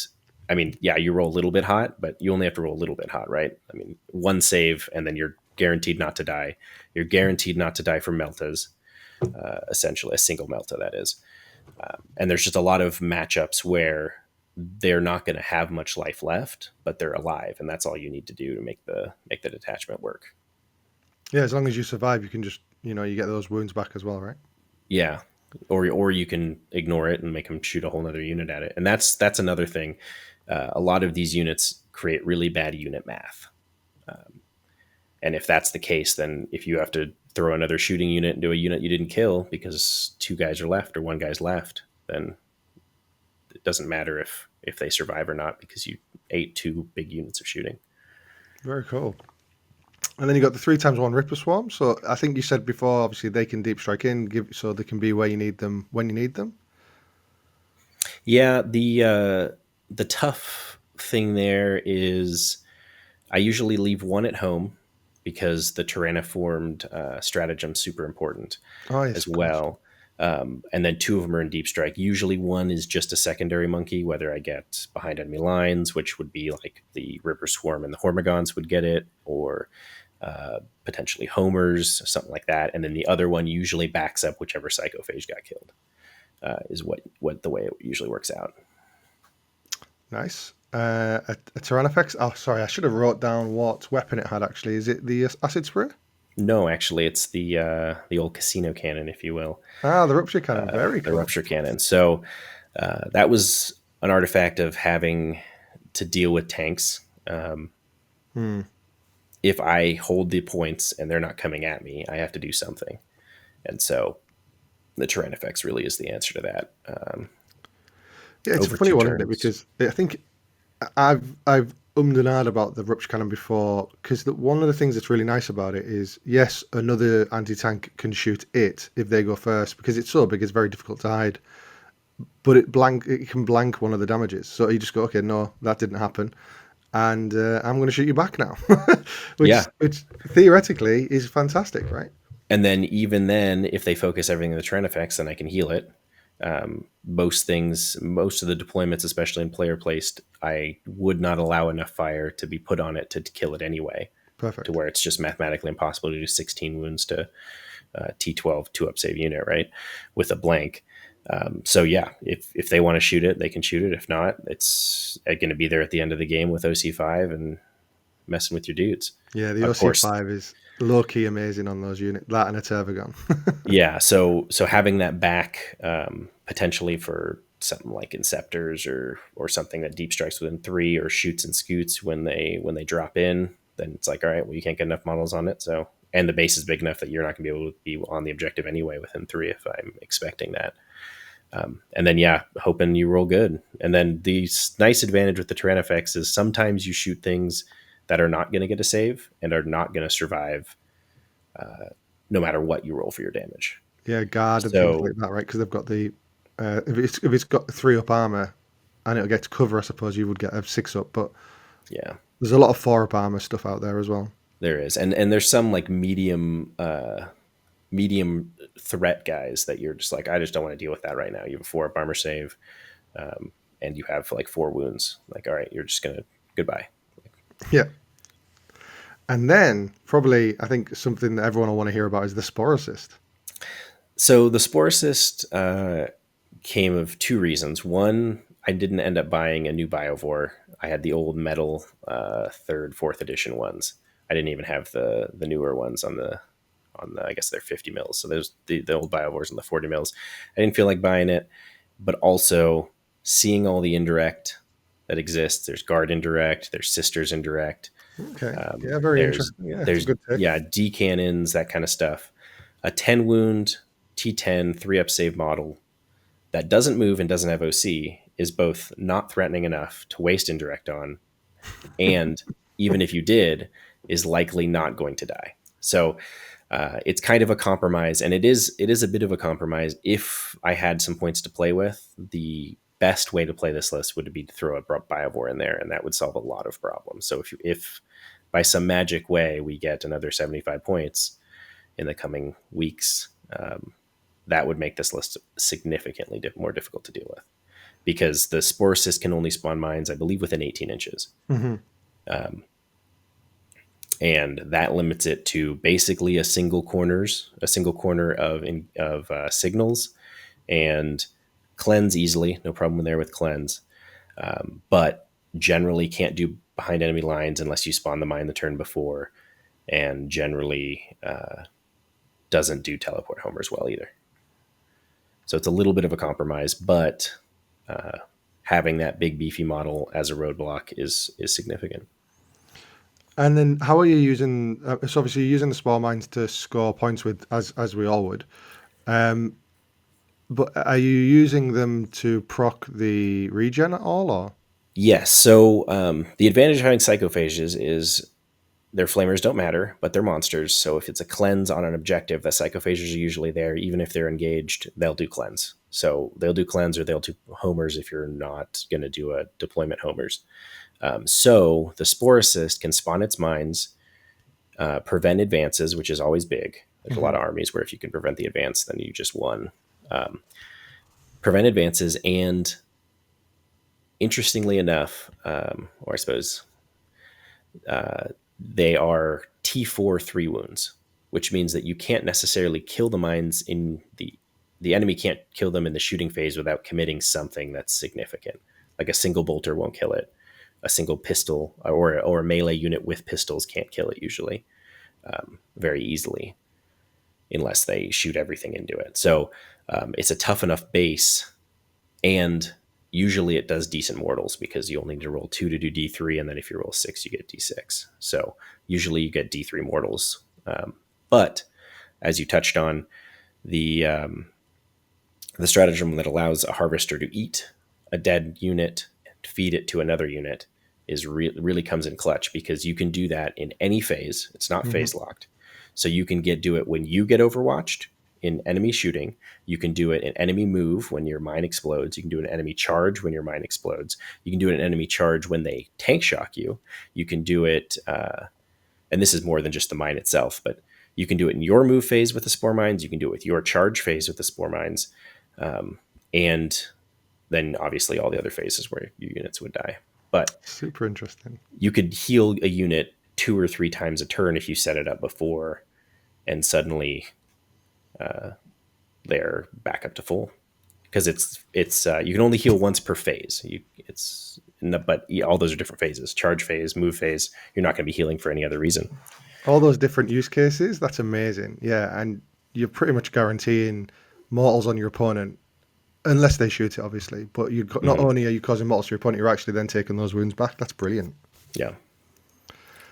S2: I mean, yeah, you roll a little bit hot, but you only have to roll a little bit hot, right? I mean, one save and then you're guaranteed not to die. You're guaranteed not to die from meltas, essentially a single melta, that is. And there's just a lot of matchups where they're not going to have much life left, but they're alive, and that's all you need to do to make the detachment work.
S1: Yeah, as long as you survive, you can just, you get those wounds back as well, right?
S2: Yeah, or you can ignore it and make them shoot a whole other unit at it, and that's another thing. A lot of these units create really bad unit math, and if that's the case, then if you have to throw another shooting unit into a unit you didn't kill because two guys are left or one guy's left, then it doesn't matter if they survive or not because you ate two big units of shooting.
S1: Very cool. And then you got the 3x1 Ripper Swarm. So I think you said before, obviously they can deep strike in, so they can be where you need them when you need them.
S2: Yeah, the tough thing there is I usually leave one at home because the tyranniformed stratagem is super important
S1: Oh yes,
S2: as
S1: of course.
S2: well. And then two of them are in deep strike. Usually one is just a secondary monkey, whether I get behind enemy lines, which would be like the Ripper Swarm and the Hormigons would get it, or potentially homers, something like that. And then the other one usually backs up whichever psychophage got killed. Is what the way it usually works out.
S1: Nice. A Tyrannofex. Oh, sorry, I should have wrote down what weapon it had. Actually, is it the acid spray?
S2: No, actually, it's the old casino cannon, if you will,
S1: Ah, the rupture cannon. Very
S2: the
S1: cool.
S2: rupture cannon. So that was an artifact of having to deal with tanks.
S1: Hmm.
S2: If I hold the points and they're not coming at me, I have to do something, and so the Tyrannofex really is the answer to that.
S1: Yeah, it's a
S2: Over
S1: funny
S2: two
S1: one, isn't it?
S2: turns.
S1: Because I think I've and ahed about the rupture cannon before. Because one of the things that's really nice about it is, yes, another anti tank can shoot it if they go first because it's so big, it's very difficult to hide. But it can blank one of the damages. So you just go, okay, no, that didn't happen, and I'm going to shoot you back now,
S2: Yeah,
S1: which theoretically is fantastic, right?
S2: and then even then, if they focus everything on the Tyrannofex, then I can heal it. Most of the deployments, especially in player placed, I would not allow enough fire to be put on it to kill it anyway, to
S1: Perfect.
S2: where it's just mathematically impossible to do 16 wounds to T12 2-up save unit, right? With a blank. So yeah, if they want to shoot it, they can shoot it. If not, it's going to be there at the end of the game with OC5 and messing with your dudes.
S1: Yeah, the
S2: Of course,
S1: OC5 is low key amazing on those units. That and a Tervagon.
S2: yeah. So having that back potentially for something like Inceptors or something that deep strikes within 3 or shoots and scoots when they drop in, then it's like, all right, well, you can't get enough models on it. So, and the base is big enough that you're not going to be able to be on the objective anyway within 3 if I'm expecting that. And then yeah, hoping you roll good. And then the nice advantage with the Tyrannofex is sometimes you shoot things that are not going to get a save and are not going to survive no matter what you roll for your damage.
S1: Yeah, guard and things
S2: So
S1: like that, right? Because they've got the if it's got 3-up armor and it'll get to cover, I suppose you would get a 6-up. But
S2: yeah,
S1: there's a lot of 4-up armor stuff out there as well.
S2: there is, and there's some like medium threat guys that you're just like, I just don't want to deal with that right now. You have a 4-up armor save, and you have like 4 wounds. Like, all right, you're just gonna goodbye.
S1: Yeah, and then probably I think something that everyone will want to hear about is the Spore Assist.
S2: So the Sporicist came of 2 reasons. One, I didn't end up buying a new Biovore. I had the old metal 3rd, 4th edition ones. I didn't even have the newer ones on the I guess they're 50 mils. So there's the old Biovores and the 40 mils. I didn't feel like buying it. but also seeing all the indirect that exists. There's guard indirect, there's sisters indirect,
S1: Okay. Yeah, very
S2: there's
S1: interesting. Yeah, it's a
S2: there's
S1: good take.
S2: yeah D cannons, that kind of stuff. A 10 wound T10 3-up save model that doesn't move and doesn't have OC is both not threatening enough to waste indirect on, and even if you did, is likely not going to die. So it's kind of a compromise, and it is a bit of a compromise. If I had some points to play with, the best way to play this list would be to throw a Biovore in there, and that would solve a lot of problems. So if by some magic way we get another 75 points in the coming weeks, that would make this list significantly more difficult to deal with, because the Spore Cyst can only spawn mines, I believe, within 18 inches.
S1: Hmm.
S2: And that limits it to basically a single corner of signals, and cleanse easily, no problem there with cleanse, but generally can't do behind enemy lines unless you spawn the mine the turn before, and generally doesn't do teleport homers well either. So it's a little bit of a compromise, but having that big beefy model as a roadblock is significant.
S1: And then, how are you using? So obviously, you're using the spore mines to score points with, as we all would. Um, but are you using them to proc the regen at all, or?
S2: Yes. So the advantage of having psychophages is their flamers don't matter, but they're monsters. So if it's a cleanse on an objective, the psychophages are usually there. Even if they're engaged, they'll do cleanse. So they'll do cleanse, or they'll do homers if you're not going to do a deployment homers. So the Spore Assist can spawn its mines, prevent advances, which is always big. There's a lot
S1: Hmm.
S2: of armies where if you can prevent the advance, then you just won. Prevent advances, and interestingly enough, or I suppose they are T4 3 wounds, which means that you can't necessarily kill the mines in the enemy can't kill them in the shooting phase without committing something that's significant. Like a single bolter won't kill it. A single pistol or a melee unit with pistols can't kill it usually very easily, unless they shoot everything into it. So it's a tough enough base, and usually it does decent mortals because you only need to roll 2 to do D3, and then if you roll 6, you get D6. So usually you get D3 mortals. But as you touched on, the the stratagem that allows a harvester to eat a dead unit and feed it to another unit is really comes in clutch, because you can do that in any phase. It's not
S1: Hmm.
S2: phase locked. So you can do it when you get overwatched in enemy shooting. You can do it in enemy move when your mine explodes. You can do an enemy charge when your mine explodes. You can do an enemy charge when they tank shock you. You can do it, and this is more than just the mine itself, but you can do it in your move phase with the spore mines. You can do it with your charge phase with the spore mines, and then obviously all the other phases where your units would die. But
S1: Super interesting.
S2: you could heal a unit 2 or 3 times a turn if you set it up before, and suddenly they're back up to full, because it's you can only heal once per phase. But all those are different phases: charge phase, move phase. You're not going to be healing for any other reason.
S1: All those different use cases. That's amazing. Yeah, and you're pretty much guaranteeing mortals on your opponent, unless they shoot it, obviously. But not
S2: Hmm.
S1: only are you causing mortals to your opponent, you're actually then taking those wounds back. That's brilliant.
S2: Yeah,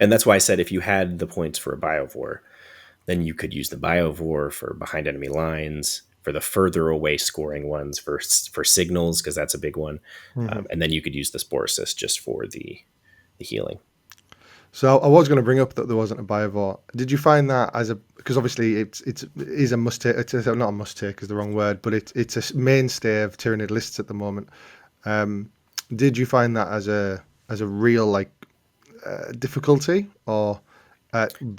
S2: and that's why I said if you had the points for a Biovore, then you could use the Biovore for behind enemy lines, for the further away scoring ones, for signals, because that's a big one,
S1: Hmm.
S2: and then you could use the Spore Assist just for the healing.
S1: So I was going to bring up that there wasn't a Biovore. Did you find that as a, because obviously it is a must take. It's not a must take is the wrong word, but it's a mainstay of Tyranid lists at the moment. Um, did you find that as a real like difficulty, or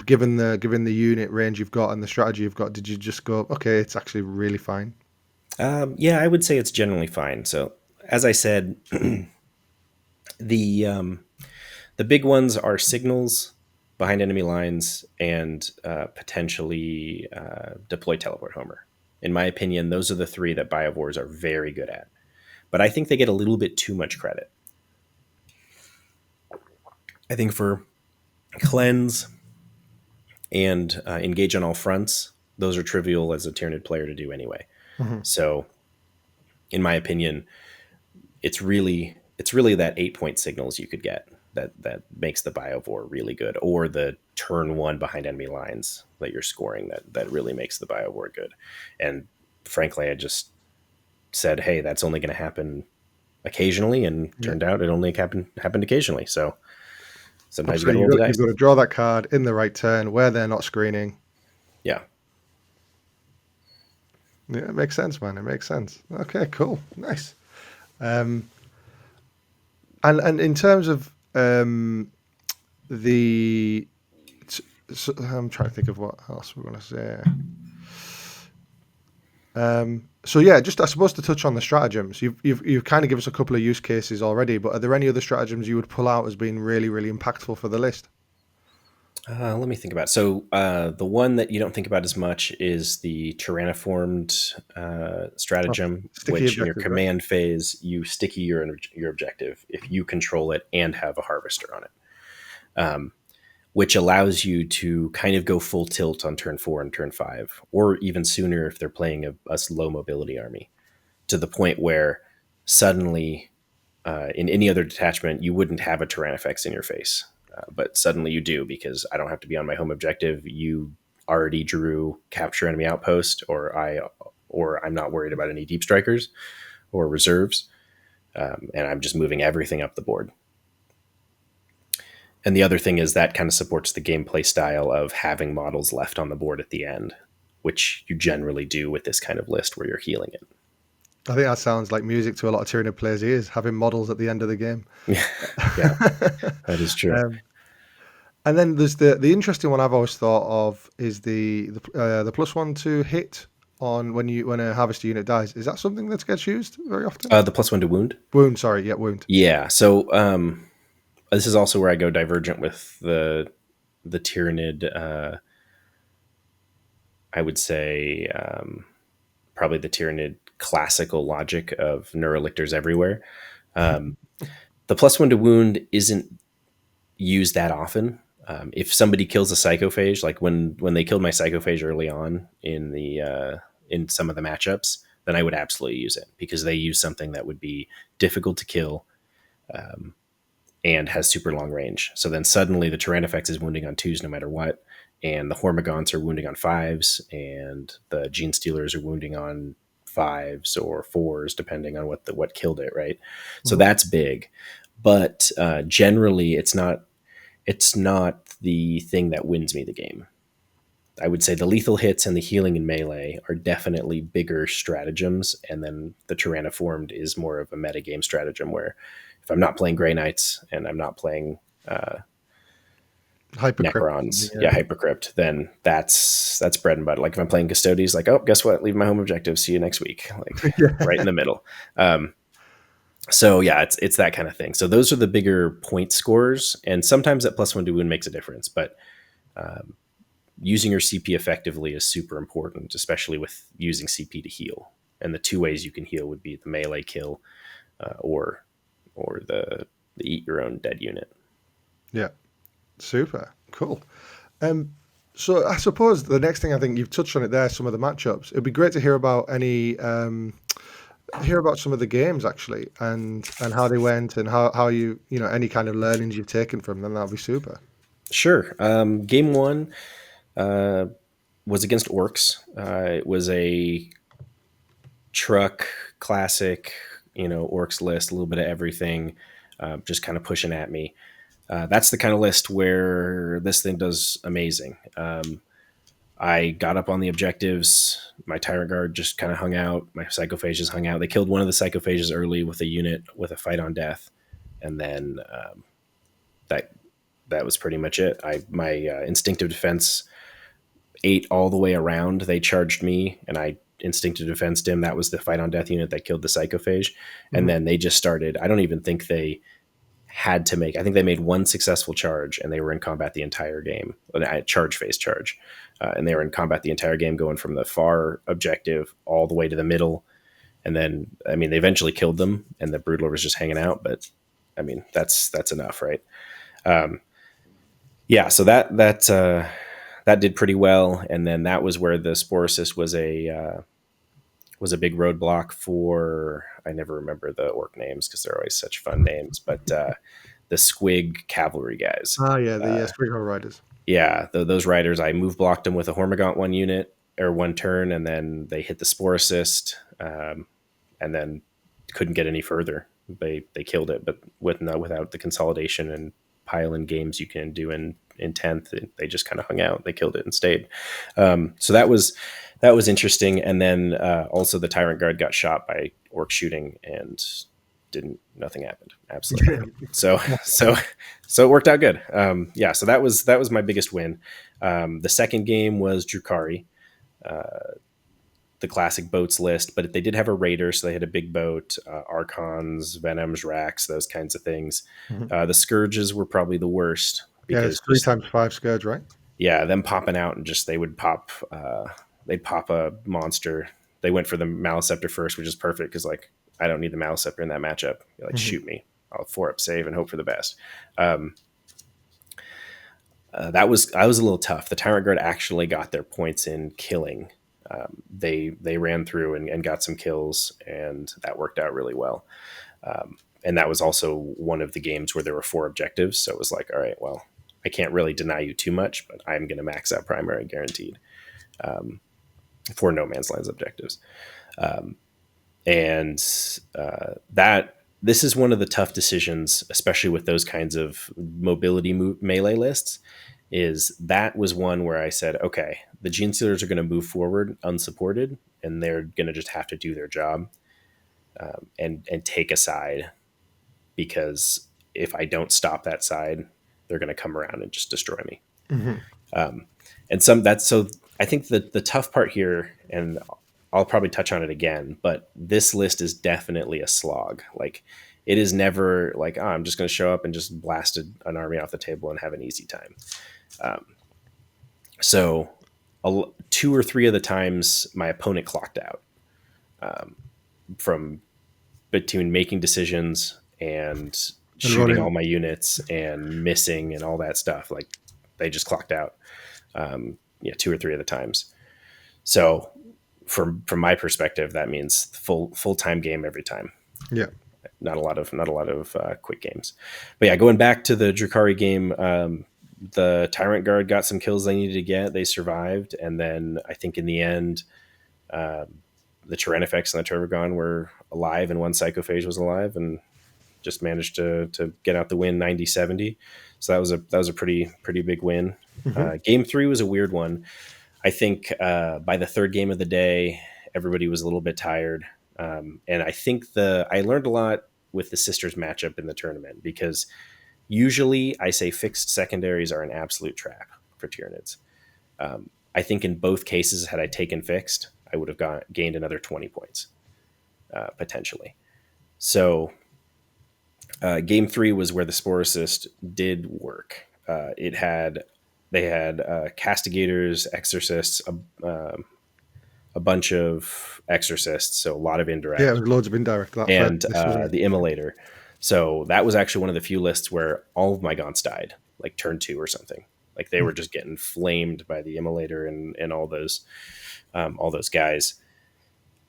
S1: given the unit range you've got and the strategy you've got, did you just go, okay, it's actually really fine?
S2: Yeah, I would say it's generally fine. So as I said, the the big ones are signals behind enemy lines, and potentially deploy teleport homer. In my opinion, those are the three that Biovores are very good at. But I think they get a little bit too much credit. I think for cleanse and engage on all fronts, those are trivial as a Tyranid player to do anyway.
S1: Hmm.
S2: So in my opinion, it's really that 8 point signals you could get that makes the Biovore really good, or the turn one behind enemy lines that you're scoring that really makes the Biovore good. And frankly, I just said, hey, that's only going to happen occasionally, and
S1: Yeah,
S2: turned out it only happened occasionally. So sometimes you got to
S1: absolutely.
S2: roll the
S1: You've
S2: dice.
S1: got to draw that card in the right turn where they're not screening.
S2: Yeah.
S1: Yeah, it makes sense, man. It makes sense. Okay, cool, nice. Um, and in terms of the, so I'm trying to think of what else we're going to say. So yeah, just I suppose to touch on the stratagems, you've kind of given us a couple of use cases already, but are there any other stratagems you would pull out as being really really impactful for the list?
S2: Let me think about it. So the one that you don't think about as much is the tyrannoformed
S1: Oh,
S2: stratagem,
S1: sticky
S2: which in your
S1: objectives, right?
S2: command phase you sticky your objective if you control it and have a harvester on it, which allows you to kind of go full tilt on turn 4 and turn 5, or even sooner if they're playing a low mobility army, to the point where suddenly in any other detachment, you wouldn't have a Tyrannifex in your face. But suddenly you do, because I don't have to be on my home objective. You already drew capture enemy outpost, or I'm not worried about any deep strikers or reserves, and I'm just moving everything up the board. And the other thing is that kind of supports the gameplay style of having models left on the board at the end, which you generally do with this kind of list where you're healing it.
S1: I think that sounds like music to a lot of Tyranid players' ears, having models at the end of the game.
S2: Yeah, that is true.
S1: um, and then there's the interesting one I've always thought of is the +1 to hit on when a harvester unit dies. Is that something that gets used very often?
S2: The +1 to wound.
S1: Wound, sorry, yeah, wound.
S2: Yeah. So this is also where I go divergent with the Tyranid. I would say probably the Tyranid classical logic of neurolictors everywhere. Um, the +1 to wound isn't used that often. If somebody kills a psychophage, like when they killed my psychophage early on in some of the matchups, then I would absolutely use it, because they use something that would be difficult to kill, and has super long range. So then suddenly the Tyrannifex is wounding on 2s no matter what, and the Hormagaunts are wounding on 5s, and the Gene Stealers are wounding on 5s or 4s depending on what killed it, right? So
S1: Mhm.
S2: that's big, but generally it's not the thing that wins me the game. I would say the lethal hits and the healing in melee are definitely bigger stratagems, and then the Tyrannoformed is more of a metagame stratagem, where if I'm not playing Grey Knights and I'm not playing
S1: Hypercrypt.
S2: Necrons,
S1: Yeah,
S2: yeah, Hypercrypt, then that's bread and butter. Like if I'm playing Custodes, like, oh, guess what? Leave my home objective. See you next week. Like right in
S1: yeah.
S2: the middle. Um, so yeah, it's that kind of thing. So those are the bigger point scores, and sometimes that +1 to wound makes a difference. But using your CP effectively is super important, especially with using CP to heal. And the two ways you can heal would be the melee kill, or the eat your own dead unit.
S1: Yeah, super cool. Um, so I suppose the next thing I think you've touched on it there, some of the matchups. It'd be great to hear about hear about some of the games actually, and how they went, and how you know any kind of learnings you've taken from them. That'd be super.
S2: Sure. Game one uh, was against Orcs. It was a truck classic, Orcs list, a little bit of everything, just kind of pushing at me. That's the kind of list where this thing does amazing. I got up on the objectives. My Tyrant Guard just kind of hung out. My Psychophages hung out. They killed one of the Psychophages early with a unit with a fight on death, and then that that was pretty much it. My instinctive defense ate all the way around. They charged me, and I instinctive defensed him. That was the fight on death unit that killed the Psychophage, and
S1: Mhm.
S2: then they just started. I don't even think they had to make. I think they made one successful charge, and they were in combat the entire game. Charge phase charge, and they were in combat the entire game, going from the far objective all the way to the middle. And then, I mean, they eventually killed them, and the Broodlord was just hanging out. But I mean, that's enough, right? Um, yeah. So that did pretty well, and then that was where the Sporocyst was was a big roadblock for, I never remember the orc names because they're always such fun names, but the squig cavalry guys.
S1: Ah, yeah, the Strigho Riders.
S2: Yeah, those riders, I move blocked them with a Hormigaunt one unit or one turn, and then they hit the Spore Assist, and then couldn't get any further. They killed it, but without the consolidation and pile-in games you can do in 10th, they just kind of hung out. They killed it and stayed. So that was interesting. And then also the Tyrant Guard got shot by orc shooting and nothing happened. Absolutely nothing. So it worked out good. Yeah, so that was my biggest win. The second game was Drukhari, the classic boats list, but they did have a raider, so they had a big boat, Archons, Venoms, Rax, those kinds of things. The Scourges were probably the worst
S1: because it's 3x5 Scourge, right?
S2: Yeah, them popping out and just they'd pop a monster. They went for the Maleceptor first, which is perfect because like I don't need the Maleceptor in that matchup. You're like shoot me, I'll 4-up save and hope for the best. I was a little tough. The Tyrant Guard actually got their points in killing. They ran through and got some kills, and that worked out really well. And that was also one of the games where there were 4 objectives. So it was like, all right, well, I can't really deny you too much, but I'm going to max out primary guaranteed for No Man's Land's objectives. That this is one of the tough decisions, especially with those kinds of mobility melee lists. That was one where I said, okay, the Gene Stealers are going to move forward unsupported, and they're going to just have to do their job and take a side, because if I don't stop that side, they're going to come around and just destroy me. So I think that the tough part here, and I'll probably touch on it again, but this list is definitely a slog. Like it is never like, oh, I'm just going to show up and just blast an army off the table and have an easy time. So 2 or 3 of the times my opponent clocked out from between making decisions and shooting all my units and missing and all that stuff. Like they just clocked out. 2 or 3 of the times. So from my perspective, that means full-time game every time.
S1: Yeah.
S2: Not a lot of quick games. But yeah, going back to the Drukhari game, the Tyrant Guard got some kills they needed to get. They survived. And then I think in the end, the Tyrannifex and the Turbogon were alive, and one Psychophage was alive and just managed to get out the win 90-70. So that was a pretty big win. Game 3 was a weird one. I think by the third game of the day, everybody was a little bit tired. And I think I learned a lot with the Sisters matchup in the tournament, because usually I say fixed secondaries are an absolute trap for Tyranids. I think in both cases, had I taken fixed, I would have gained another 20 points, potentially. So game 3 was where the Spore Assist did work. They had Castigators, Exorcists, a bunch of Exorcists, so a lot of indirect.
S1: Yeah, it was loads of indirect.
S2: And the Immolator. So that was actually one of the few lists where all of my Gaunts died, like turn 2 or something. Like they were just getting flamed by the Immolator and all those guys.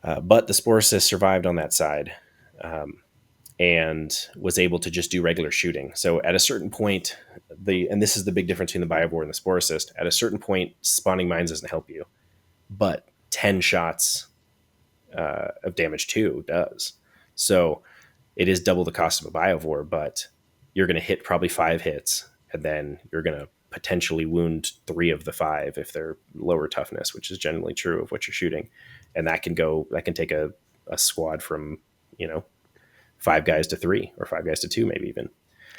S2: But the Spore Assist survived on that side. And was able to just do regular shooting. So at a certain point, and this is the big difference between the Biovore and the Spore Assist, at a certain point, spawning mines doesn't help you, but 10 shots of damage 2 does. So it is double the cost of a Biovore, but you're going to hit probably 5 hits, and then you're going to potentially wound 3 of the 5 if they're lower toughness, which is generally true of what you're shooting. And that can take a squad from, 5 guys to 3 or 5 guys to 2, maybe even.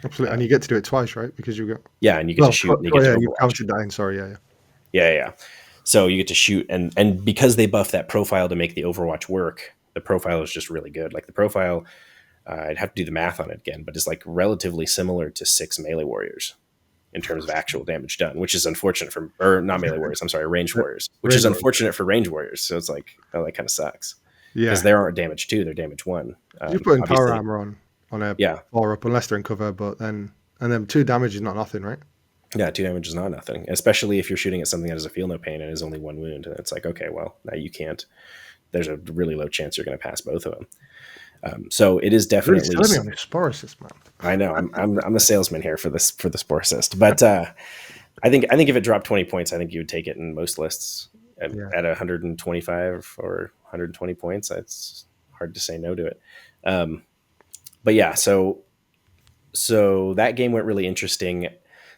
S1: Absolutely. And you get to do it twice, right? Because you got...
S2: Yeah, and you get to shoot. And
S1: you counted that in, sorry, yeah.
S2: Yeah. So you get to shoot, and because they buffed that profile to make the Overwatch work, the profile is just really good. Like the profile, I'd have to do the math on it again, but it's like relatively similar to 6 melee warriors in terms of actual damage done, which is unfortunate not melee warriors, I'm sorry, range warriors, which is unfortunate for range warriors. So it's like, oh, that kind of sucks. Yeah. Because they aren't damage 2, they're damage 1.
S1: You're putting power armor on a 4-up unless they're in cover, but then 2 damage is not nothing, right?
S2: Yeah, 2 damage is not nothing, especially if you're shooting at something that has a feel no pain and is only 1 wound. And it's like, okay, well, now you can't there's a really low chance you're going to pass both of them. So it is
S1: Really
S2: definitely.
S1: selling me on this Spore Assist, man.
S2: I know I'm a salesman here for the Spore Assist, but I think if it dropped 20 points, I think you would take it in most lists
S1: Yeah.
S2: at 125 or 120 points. It's hard to say no to it. But yeah, so that game went really interesting.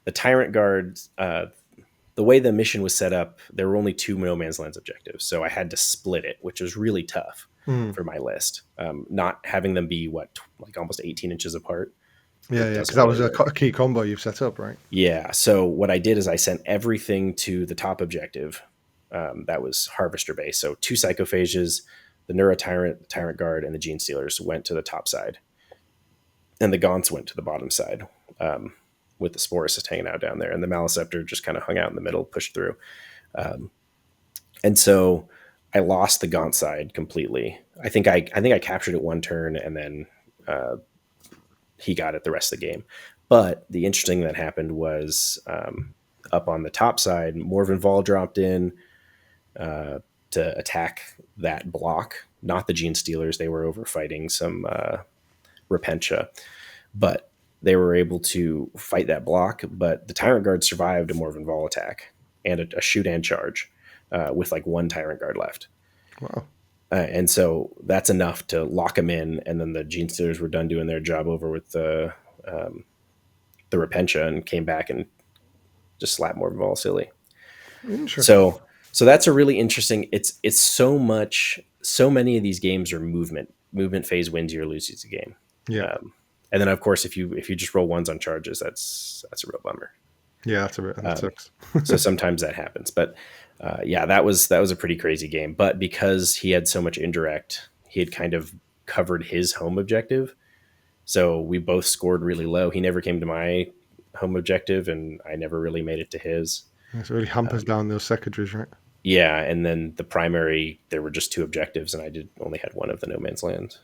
S2: The Tyrant Guard, the way the mission was set up, there were only 2 No Man's Lands objectives, so I had to split it, which was really tough for my list. Not having them be like almost 18 inches apart.
S1: Yeah,
S2: It
S1: yeah, because
S2: doesn't
S1: that
S2: really
S1: was a
S2: work.
S1: key combo you've set up, right?
S2: Yeah. So what I did is I sent everything to the top objective. That was Harvester base. So 2 Psychophages, the Neurotyrant, the Tyrant Guard, and the Gene Stealers went to the top side, and the Gaunts went to the bottom side, with the Spore Assist hanging out down there, and the Maliceptor just kind of hung out in the middle, pushed through. And so I lost the Gaunt side completely. I think I captured it one turn, and then he got it the rest of the game. But the interesting thing that happened was, up on the top side, Morven Vol dropped in to attack that block, not the Gene Stealers. They were over fighting some Repentia, but they were able to fight that block. But the Tyrant Guard survived a Morven Vol attack and a shoot and charge, with like 1 Tyrant Guard left.
S1: Wow.
S2: And so that's enough to lock them in. And then the Gene Stealers were done doing their job over with the Repentia and came back and just slapped Morven Vol silly.
S1: Interesting.
S2: So that's a really interesting. It's so many of these games are movement phase wins you or loses a game.
S1: Yeah.
S2: And then of course if you just roll ones on charges, that's a real bummer.
S1: Yeah, that's a bit. That sucks.
S2: So sometimes that happens, but yeah, that was a pretty crazy game. But because he had so much indirect, he had kind of covered his home objective. So we both scored really low. He never came to my home objective, and I never really made it to his.
S1: It really hampers down those secondaries, right?
S2: Yeah, and then the primary, there were just 2 objectives, and I only had 1 of the No Man's Land.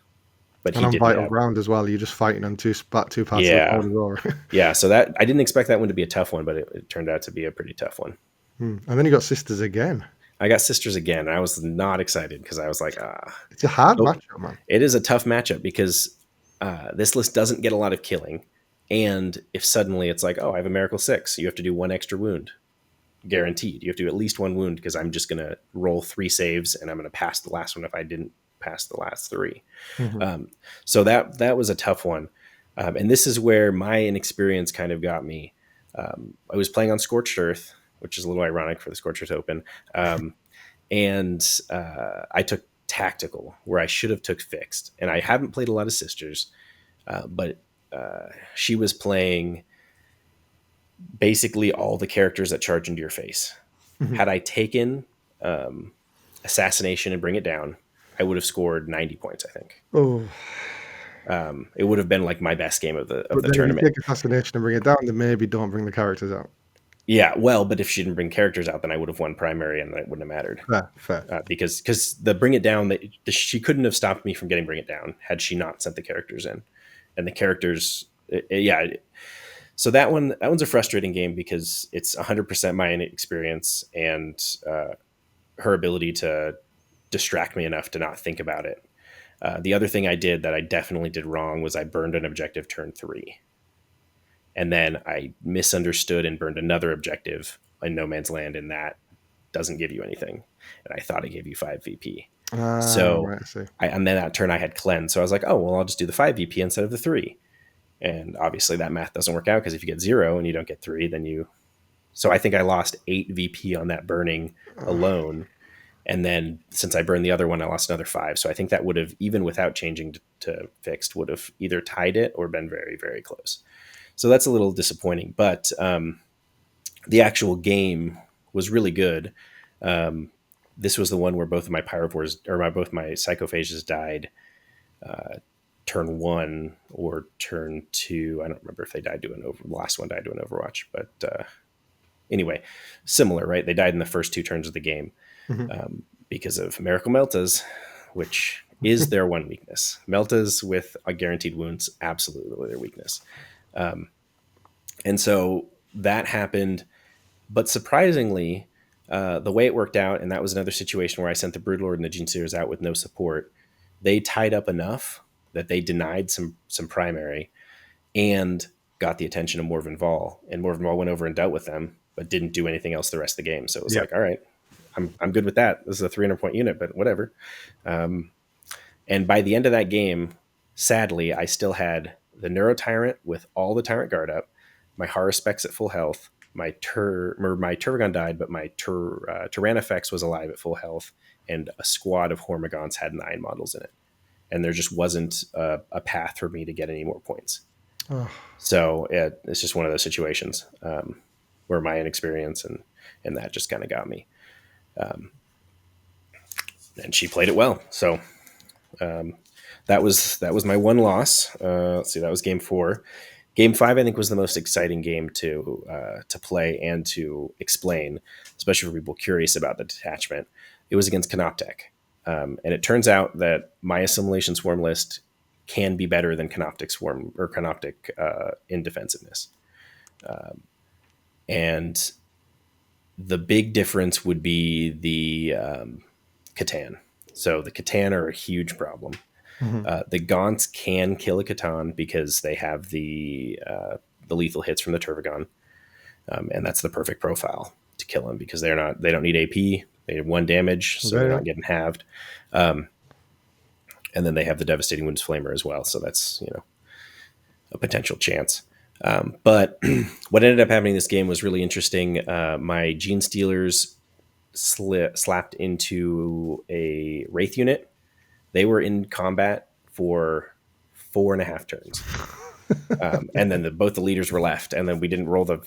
S2: But
S1: And
S2: he
S1: on
S2: didn't
S1: Vital
S2: have.
S1: Ground as well, you're just fighting on two parts of the
S2: Yeah,
S1: board as well. Right?
S2: yeah. So that I didn't expect that one to be a tough one, but it turned out to be a pretty tough one.
S1: And then you got Sisters again.
S2: I got Sisters again, and I was not excited because I was like,
S1: It's a hard
S2: oh,
S1: matchup, man.
S2: it is a tough matchup because this list doesn't get a lot of killing. And if suddenly it's like, oh, I have a Miracle 6, you have to do 1 extra wound. Guaranteed. You have to do at least 1 wound because I'm just going to roll 3 saves and I'm going to pass the last one if I didn't pass the last 3. So that was a tough one. And this is where my inexperience kind of got me. I was playing on Scorched Earth, which is a little ironic for the Scorched Earth Open. And I took Tactical where I should have took Fixed. And I haven't played a lot of Sisters, but she was playing basically all the characters that charge into your face. Had I taken Assassination and Bring It Down, I would have scored 90 points, I think.
S1: Oh,
S2: It would have been like my best game of the
S1: but then
S2: tournament.
S1: if you take Assassination and bring it down, then maybe don't bring the characters out.
S2: Yeah, well, but if she didn't bring characters out, then I would have won primary, and that wouldn't have mattered.
S1: Fair.
S2: Because the Bring It Down, she couldn't have stopped me from getting Bring It Down had she not sent the characters in, and the characters, yeah. So that one's a frustrating game because it's 100% my inexperience and her ability to distract me enough to not think about it. The other thing I did that I definitely did wrong was I burned an objective turn 3. And then I misunderstood and burned another objective in No Man's Land, and that doesn't give you anything. And I thought it gave you 5 VP. So
S1: right, I see.
S2: And then that turn I had cleanse. So I was like, oh, well, I'll just do the 5 VP instead of the 3. And obviously that math doesn't work out because if you get 0 and you don't get 3, then you... So I think I lost 8 VP on that burning alone. And then since I burned the other one, I lost another 5. So I think that would have, even without changing to Fixed, would have either tied it or been very, very close. So that's a little disappointing. But the actual game was really good. This was the one where both of my Pyrovores, or both my Psychophages died turn 1 or turn 2. I don't remember if they died doing the last one died doing Overwatch, but anyway, similar, right? They died in the first 2 turns of the game because of Miracle Meltas, which is their one weakness. Meltas with a guaranteed wounds, absolutely their weakness. And so that happened, but surprisingly, The way it worked out, and that was another situation where I sent the Broodlord and the Gene Stealers out with no support. They tied up enough that they denied some primary and got the attention of Morven Vol, and Morven Vol went over and dealt with them, but didn't do anything else the rest of the game. So it was
S1: Yeah.
S2: like, all right, I'm good with that. This is a 300-point unit, but whatever. And by the end of that game, sadly, I still had the Neuro Tyrant with all the Tyrant Guard up, my Horror Specs at full health, my Turvagon died, but my Tyrannifex was alive at full health, and a squad of Hormigons had 9 models in it. And there just wasn't a path for me to get any more points.
S1: Oh,
S2: So it's just one of those situations where my inexperience and that just kind of got me. And she played it well. So that was my one loss. Let's see, that was game 4. Game 5, I think, was the most exciting game to play and to explain, especially for people curious about the detachment. It was against Canoptek. And it turns out that my Assimilation Swarm list can be better than Canoptek Swarm or Canoptek in defensiveness. And the big difference would be the Catan. So the Catan are a huge problem. The Gaunts can kill a Catan because they have the lethal hits from the Turvagon, and that's the perfect profile to kill them because they don't need AP. They have 1 damage, so they're not getting halved. And then they have the devastating wounds flamer as well, so that's a potential chance. But what ended up happening in this game was really interesting. My Gene Stealers slapped into a Wraith unit. They were in combat for 4.5 turns, and then both the leaders were left. And then we didn't roll the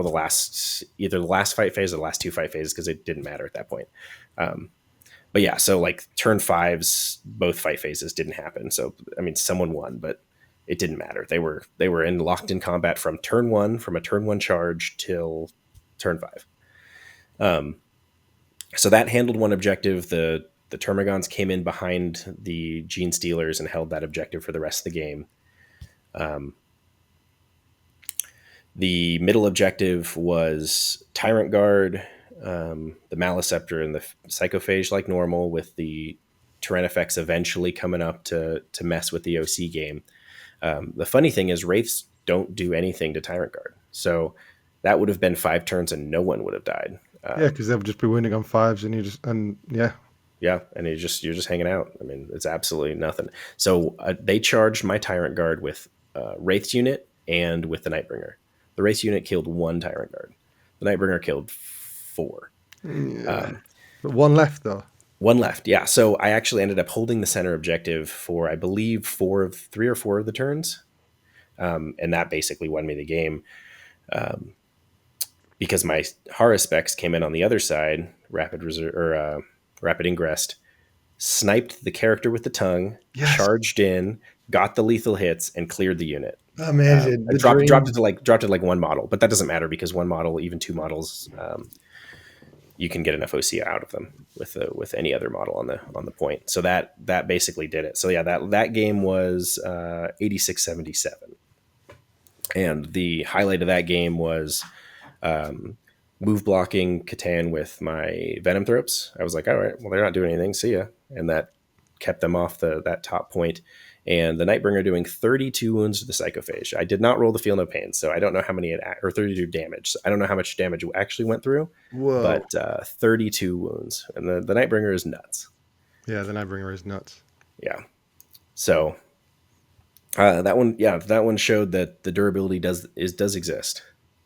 S2: last either the last fight phase or the last 2 fight phases because it didn't matter at that point. But yeah, so like turn 5's both fight phases didn't happen. So I mean, someone won, but it didn't matter. They were locked in combat from turn 1, from a turn 1 charge till turn 5. So that handled one objective. The Termagants came in behind the Gene Stealers and held that objective for the rest of the game. The middle objective was Tyrant Guard, the Maliceptor, and the Psychophage like normal, with the Tyrannifex eventually coming up to mess with the OC game. The funny thing is Wraiths don't do anything to Tyrant Guard. So that would have been 5 turns and no one would have died.
S1: yeah, because they would just be winning on 5s, and
S2: Yeah, and you're just hanging out. I mean, it's absolutely nothing. So they charged my Tyrant Guard with Wraith's unit and with the Nightbringer. The Wraith unit killed 1 Tyrant Guard. The Nightbringer killed 4.
S1: But 1 left though.
S2: 1 left, yeah. So I actually ended up holding the center objective for, I believe, 3 or 4 of the turns, and that basically won me the game. Because my Horror Specs came in on the other side, Rapid Ingress, sniped the character with the tongue,
S1: Yes.
S2: charged in, got the lethal hits, and cleared the unit.
S1: Amazing.
S2: Dropped it to like 1 model, but that doesn't matter because 1 model, even 2 models, you can get enough OC out of them with any other model on the point. So that basically did it. So yeah, that game was 86-77, and the highlight of that game was move blocking Catan with my Venom Throps. I was like, all right, well, they're not doing anything. See ya. And that kept them off that top point. And the Nightbringer doing 32 wounds to the Psychophage. I did not roll the Feel No Pain, so I don't know how many or 32 damage. So I don't know how much damage actually went through.
S1: Whoa.
S2: But 32 wounds. And the Nightbringer is nuts.
S1: Yeah, the Nightbringer is nuts.
S2: Yeah. So that one showed that the durability does exist.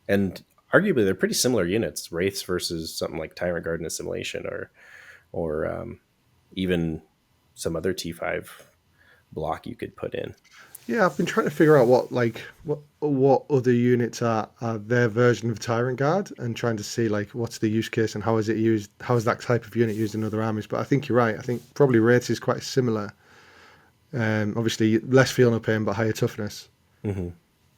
S2: And arguably they're pretty similar units, Wraiths versus something like Tyrant Guard and Assimilation, or even some other T5 block you could put in.
S1: Yeah, I've been trying to figure out what other units are their version of Tyrant Guard, and trying to see like what's the use case and how is it used, how is that type of unit used in other armies. But I think you're right. I think probably Wraiths is quite similar. Obviously less Feel No Pain but higher toughness.
S2: Mm-hmm.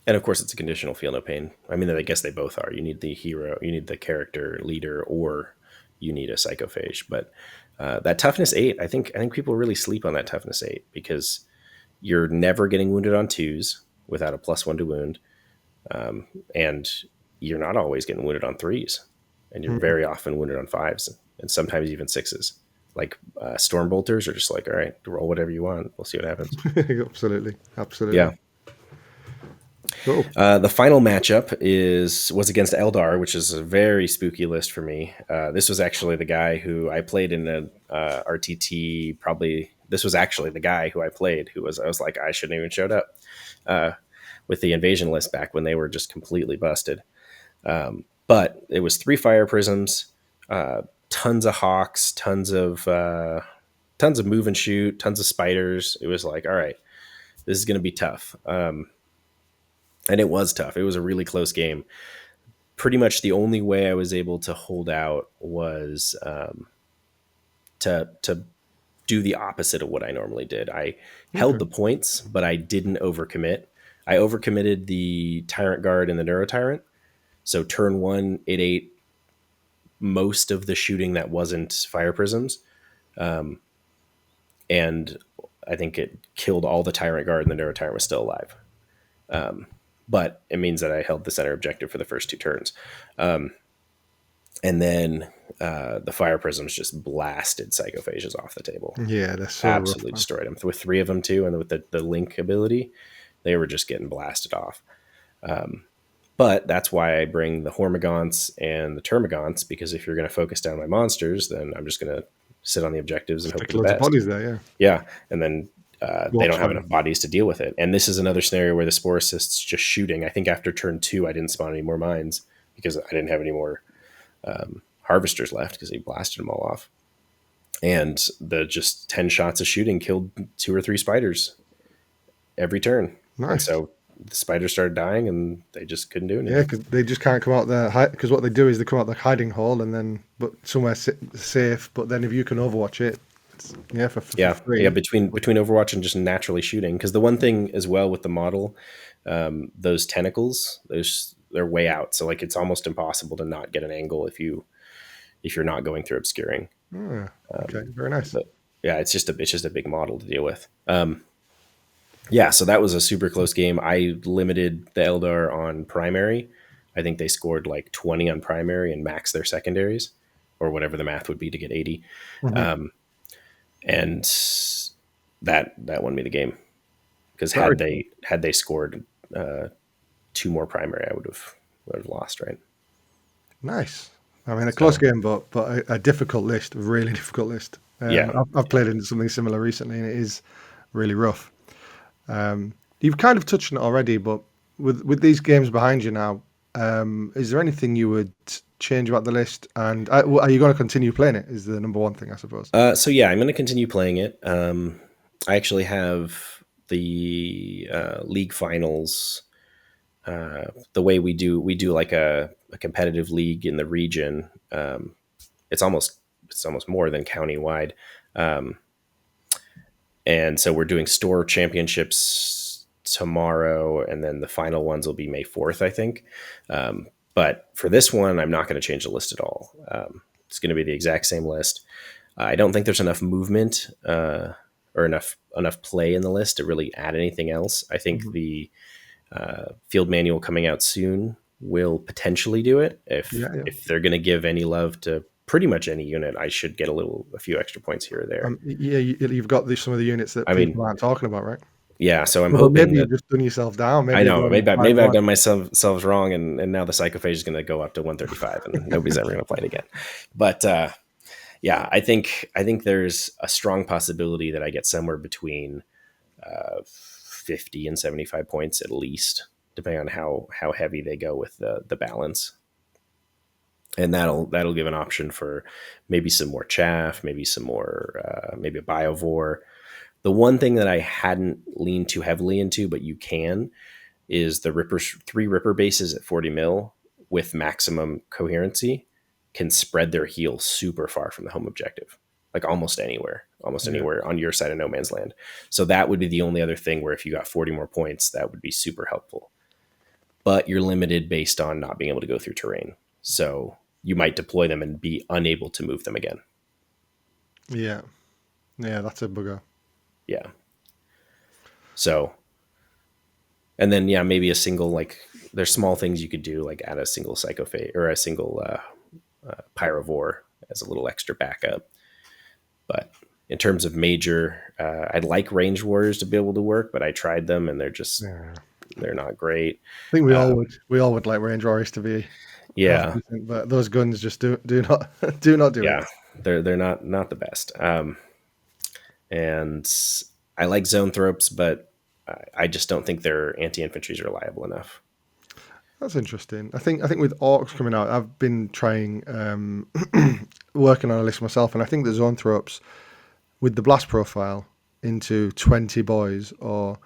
S2: And of course, it's a conditional Feel No Pain. I mean, I guess they both are. You need the hero, you need the character leader, or you need a Psychophage. But that toughness 8, I think people really sleep on that toughness 8 because you're never getting wounded on 2s without a +1 to wound, and you're not always getting wounded on 3s. and you're
S1: Mhm.
S2: very often wounded on fives and sometimes even sixes. Like storm bolters are just like, all right, roll whatever you want. We'll see what happens.
S1: Absolutely, absolutely.
S2: Yeah.
S1: Cool.
S2: The final matchup was against Eldar, which is a very spooky list for me. This was actually the guy who I played in the RTT. Probably this was actually the guy who I played. I was like, I shouldn't even showed up with the invasion list back when they were just completely busted. But it was 3 fire prisms, tons of hawks, tons of move and shoot, tons of spiders. It was like, all right, this is going to be tough. And it was tough. It was a really close game. Pretty much the only way I was able to hold out was to do the opposite of what I normally did. I held
S1: Okay.
S2: the points, but I didn't overcommit. I overcommitted the Tyrant Guard and the Neuro Tyrant. So turn one, it ate most of the shooting that wasn't fire prisms, and I think it killed all the Tyrant Guard, and the Neuro Tyrant was still alive. But it means that I held the center objective for the first 2 turns. And then the fire prisms just blasted psychophages off the table.
S1: Yeah, that's so rough,
S2: Absolutely
S1: man.
S2: destroyed them with 3 of them too, and with the link ability, they were just getting blasted off. But that's why I bring the Hormagaunts and the Termagants, because if you're going to focus down my monsters, then I'm just going to sit on the objectives and hope
S1: Stick
S2: for the
S1: loads of
S2: best.
S1: bodies there, yeah.
S2: Yeah, and then they
S1: Watch
S2: don't have
S1: fire.
S2: enough bodies to deal with it. And this is another scenario where the Spore Assist's just shooting. I think after turn 2, I didn't spawn any more mines because I didn't have any more harvesters left because he blasted them all off. And the just 10 shots of shooting killed 2 or 3 spiders every turn. And
S1: Nice.
S2: so the spiders started dying and they just couldn't do
S1: Yeah,
S2: anything.
S1: because they just can't come out there. Because what they do is they come out the hiding hole and then, but somewhere safe. But then if you can overwatch it, it's, yeah, for
S2: Yeah,
S1: free.
S2: yeah. Between Overwatch and just naturally shooting, because the one thing as well with the model, those tentacles, they're way out. So like it's almost impossible to not get an angle if you're not going through obscuring.
S1: Ah, okay, very nice.
S2: But yeah, it's just a big model to deal with. Yeah, so that was a super close game. I limited the Eldar on primary. I think they scored like 20 on primary and maxed their secondaries, or whatever the math would be to get 80.
S1: Mhm.
S2: And that won me the game, because
S1: Very
S2: had they scored 2 more primary, I would have lost, right?
S1: nice. I mean, a close
S2: So
S1: game, but a difficult list, a really difficult list.
S2: yeah,
S1: I've played in something similar recently, and it is really rough. You've kind of touched on it already, but with these games behind you now, is there anything you would change about the list? And are you going to continue playing it? Is the number one thing, I suppose.
S2: so yeah, I'm going to continue playing it. I actually have the league finals. The way we do like a competitive league in the region. It's almost more than county-wide. Um, and so we're doing store championships tomorrow, and then the final ones will be May 4th, I think. But for this one, I'm not going to change the list at all. It's going to be the exact same list. I don't think there's enough movement or enough play in the list to really add anything else. I think
S1: Mhm.
S2: the field manual coming out soon will potentially do it.
S1: Yeah, yeah.
S2: If they're going to give any love to pretty much any unit, I should get a few extra points here or there.
S1: Yeah, you've got some of the units that
S2: I mean,
S1: people aren't talking about, right?
S2: yeah. So I'm
S1: Well, but
S2: hoping
S1: maybe
S2: that
S1: you've just done yourself down.
S2: I
S1: Maybe you're
S2: know
S1: going
S2: maybe I've
S1: 5-1.
S2: done myself wrong, and now the psychophage is going to go up to 135, and nobody's ever going to play it again. But yeah, I think there's a strong possibility that I get somewhere between 50 and 75 points at least, depending on how heavy they go with the balance. And that'll give an option for maybe some more chaff, maybe some more maybe a biovore. The one thing that I hadn't leaned too heavily into, but you can, is the 3 Ripper bases at 40 mil with maximum coherency can spread their heel super far from the home objective, like almost
S1: Yeah,
S2: anywhere on your side of no man's land. So that would be the only other thing where if you got 40 more points, that would be super helpful. But you're limited based on not being able to go through terrain. So you might deploy them and be unable to move them again.
S1: yeah, yeah. That's a bugger.
S2: Yeah. So, and then yeah, maybe a single, like there's small things you could do, like add a single psychophage or a single Pyrovore as a little extra backup. But in terms of major, I'd like range warriors to be able to work, but I tried them and
S1: Yeah.
S2: they're not great.
S1: I think
S2: Um,
S1: we all would like Range Warriors to be half
S2: yeah,
S1: decent, but those guns just do not do not do
S2: yeah,
S1: it.
S2: they're not the best. And I like Zoanthropes, but I just don't think their anti-infantry is reliable enough.
S1: That's interesting. I think with orcs coming out, I've been trying working on a list myself, and I think the Zoanthropes with the blast profile into 20 boys or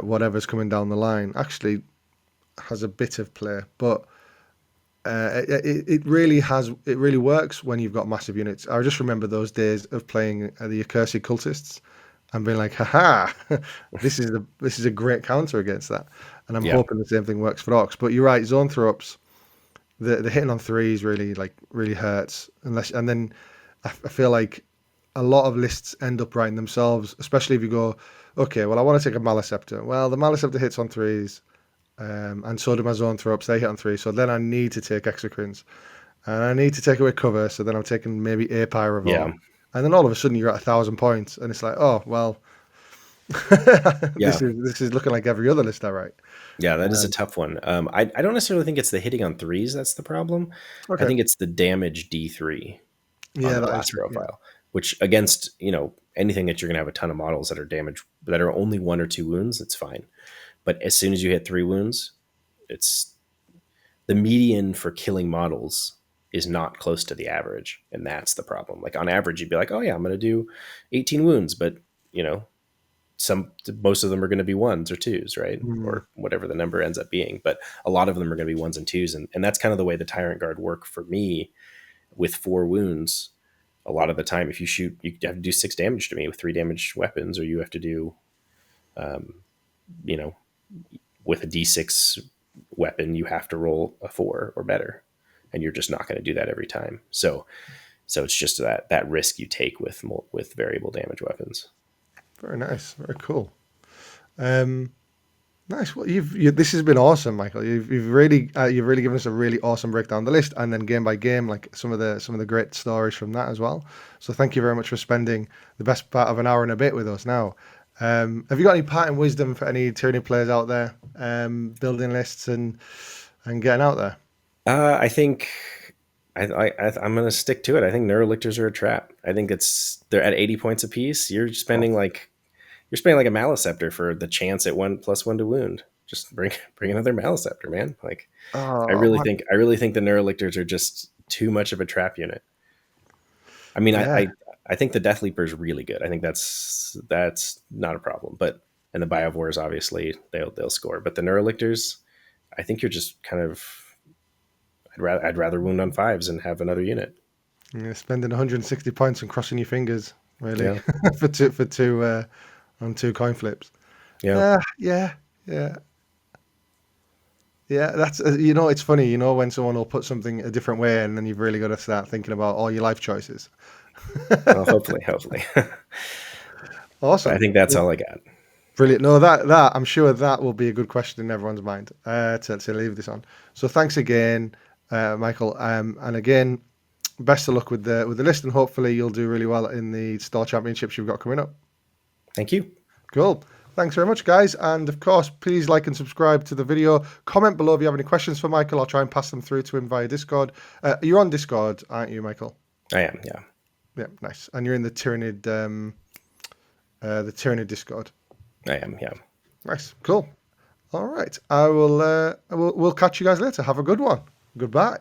S1: whatever's coming down the line actually has a bit of play, but it really has it really works when you've got massive units. I just remember those days of playing the accursed cultists and being like, haha, this is a great counter against that, and I'm
S2: Yeah,
S1: hoping the same thing works for orcs. But you're right, Zoanthropes, the hitting on threes really hurts unless, and then I feel like a lot of lists end up writing themselves, especially if you go, okay, well I want to take a Maliceptor. Well, the Maliceptor hits on threes. And so do my Zoanthropes. They hit on three. So then I need to take Exocrines. And I need to take away cover. So then I'm taking maybe a Pyrovore.
S2: yeah,
S1: And then all of a sudden you're at 1,000 points. And it's like, oh, well,
S2: yeah,
S1: this is looking like every other list I write.
S2: yeah. That is a
S1: Um,
S2: tough one. I don't necessarily think it's the hitting on threes that's the problem. I
S1: okay.
S2: think it's the damage D3 on
S1: Yeah,
S2: the
S1: that is
S2: blast
S1: true. Yeah.
S2: profile, which against anything that you're gonna have a ton of models that are damaged that are only 1 or 2 wounds, it's fine. But as soon as you hit 3 wounds, it's the median for killing models is not close to the average, and that's the problem. Like on average, you'd be like, oh yeah, I'm gonna do 18 wounds, but you know, most of them are going to be ones or twos, right?
S1: Mm,
S2: Or whatever the number ends up being. But a lot of them are going to be ones and twos, and that's kind of the way the Tyrant Guard work for me with 4 wounds. A lot of the time, if you shoot, you have to do 6 damage to me with 3 damage weapons, or you have to do, um, you know, with a D6 weapon, you have to roll a 4 or better, and you're just not going to do that every time. So it's just that risk you take with variable damage weapons.
S1: very nice. Very cool. Um, Nice. Well, this has been awesome, Michael. You've really given us a really awesome breakdown of the list, and then game by game, like some of the great stories from that as well. So thank you very much for spending the best part of an hour and a bit with us. Now, have you got any parting wisdom for any Tyranny players out there, building lists and getting out there?
S2: I think I'm going to stick to it. I think neurolictors are a trap. I think they're at 80 points apiece.
S1: Oh,
S2: You're spending like a maliceptor for the chance at 1+1 to wound. Just bring another maliceptor, man. Like
S1: oh,
S2: I really think the neurolictors are just too much of a trap unit. I mean,
S1: yeah.
S2: I think the Death Leaper is really good. I think that's not a problem. But and the Biovores obviously they'll score. But the neurolictors, I think you're just kind of I'd rather wound on fives and have another unit.
S1: You're spending 160 points and crossing your fingers, really,
S2: Yeah.
S1: for two on two coin flips.
S2: Yeah.
S1: Yeah, yeah. Yeah, that's it's funny, when someone will put something a different way, and then you've really got to start thinking about all your life choices.
S2: Well, hopefully. But I
S1: Awesome,
S2: think that's all I got.
S1: brilliant. No, that I'm sure that will be a good question in everyone's mind to leave this on. So thanks again, Michael, and again, best of luck with the list, and hopefully you'll do really well in the Store Championships you've got coming up.
S2: Thank you.
S1: Cool. Thanks very much, guys. And of course, please like and subscribe to the video. Comment below if you have any questions for Michael. I'll try and pass them through to him via Discord. You're on Discord, aren't you, Michael?
S2: I am. Yeah.
S1: Yeah, nice. And you're in the Tyrannid Discord.
S2: I am. Yeah.
S1: Nice. Cool. All right. We'll catch you guys later. Have a good one. Goodbye.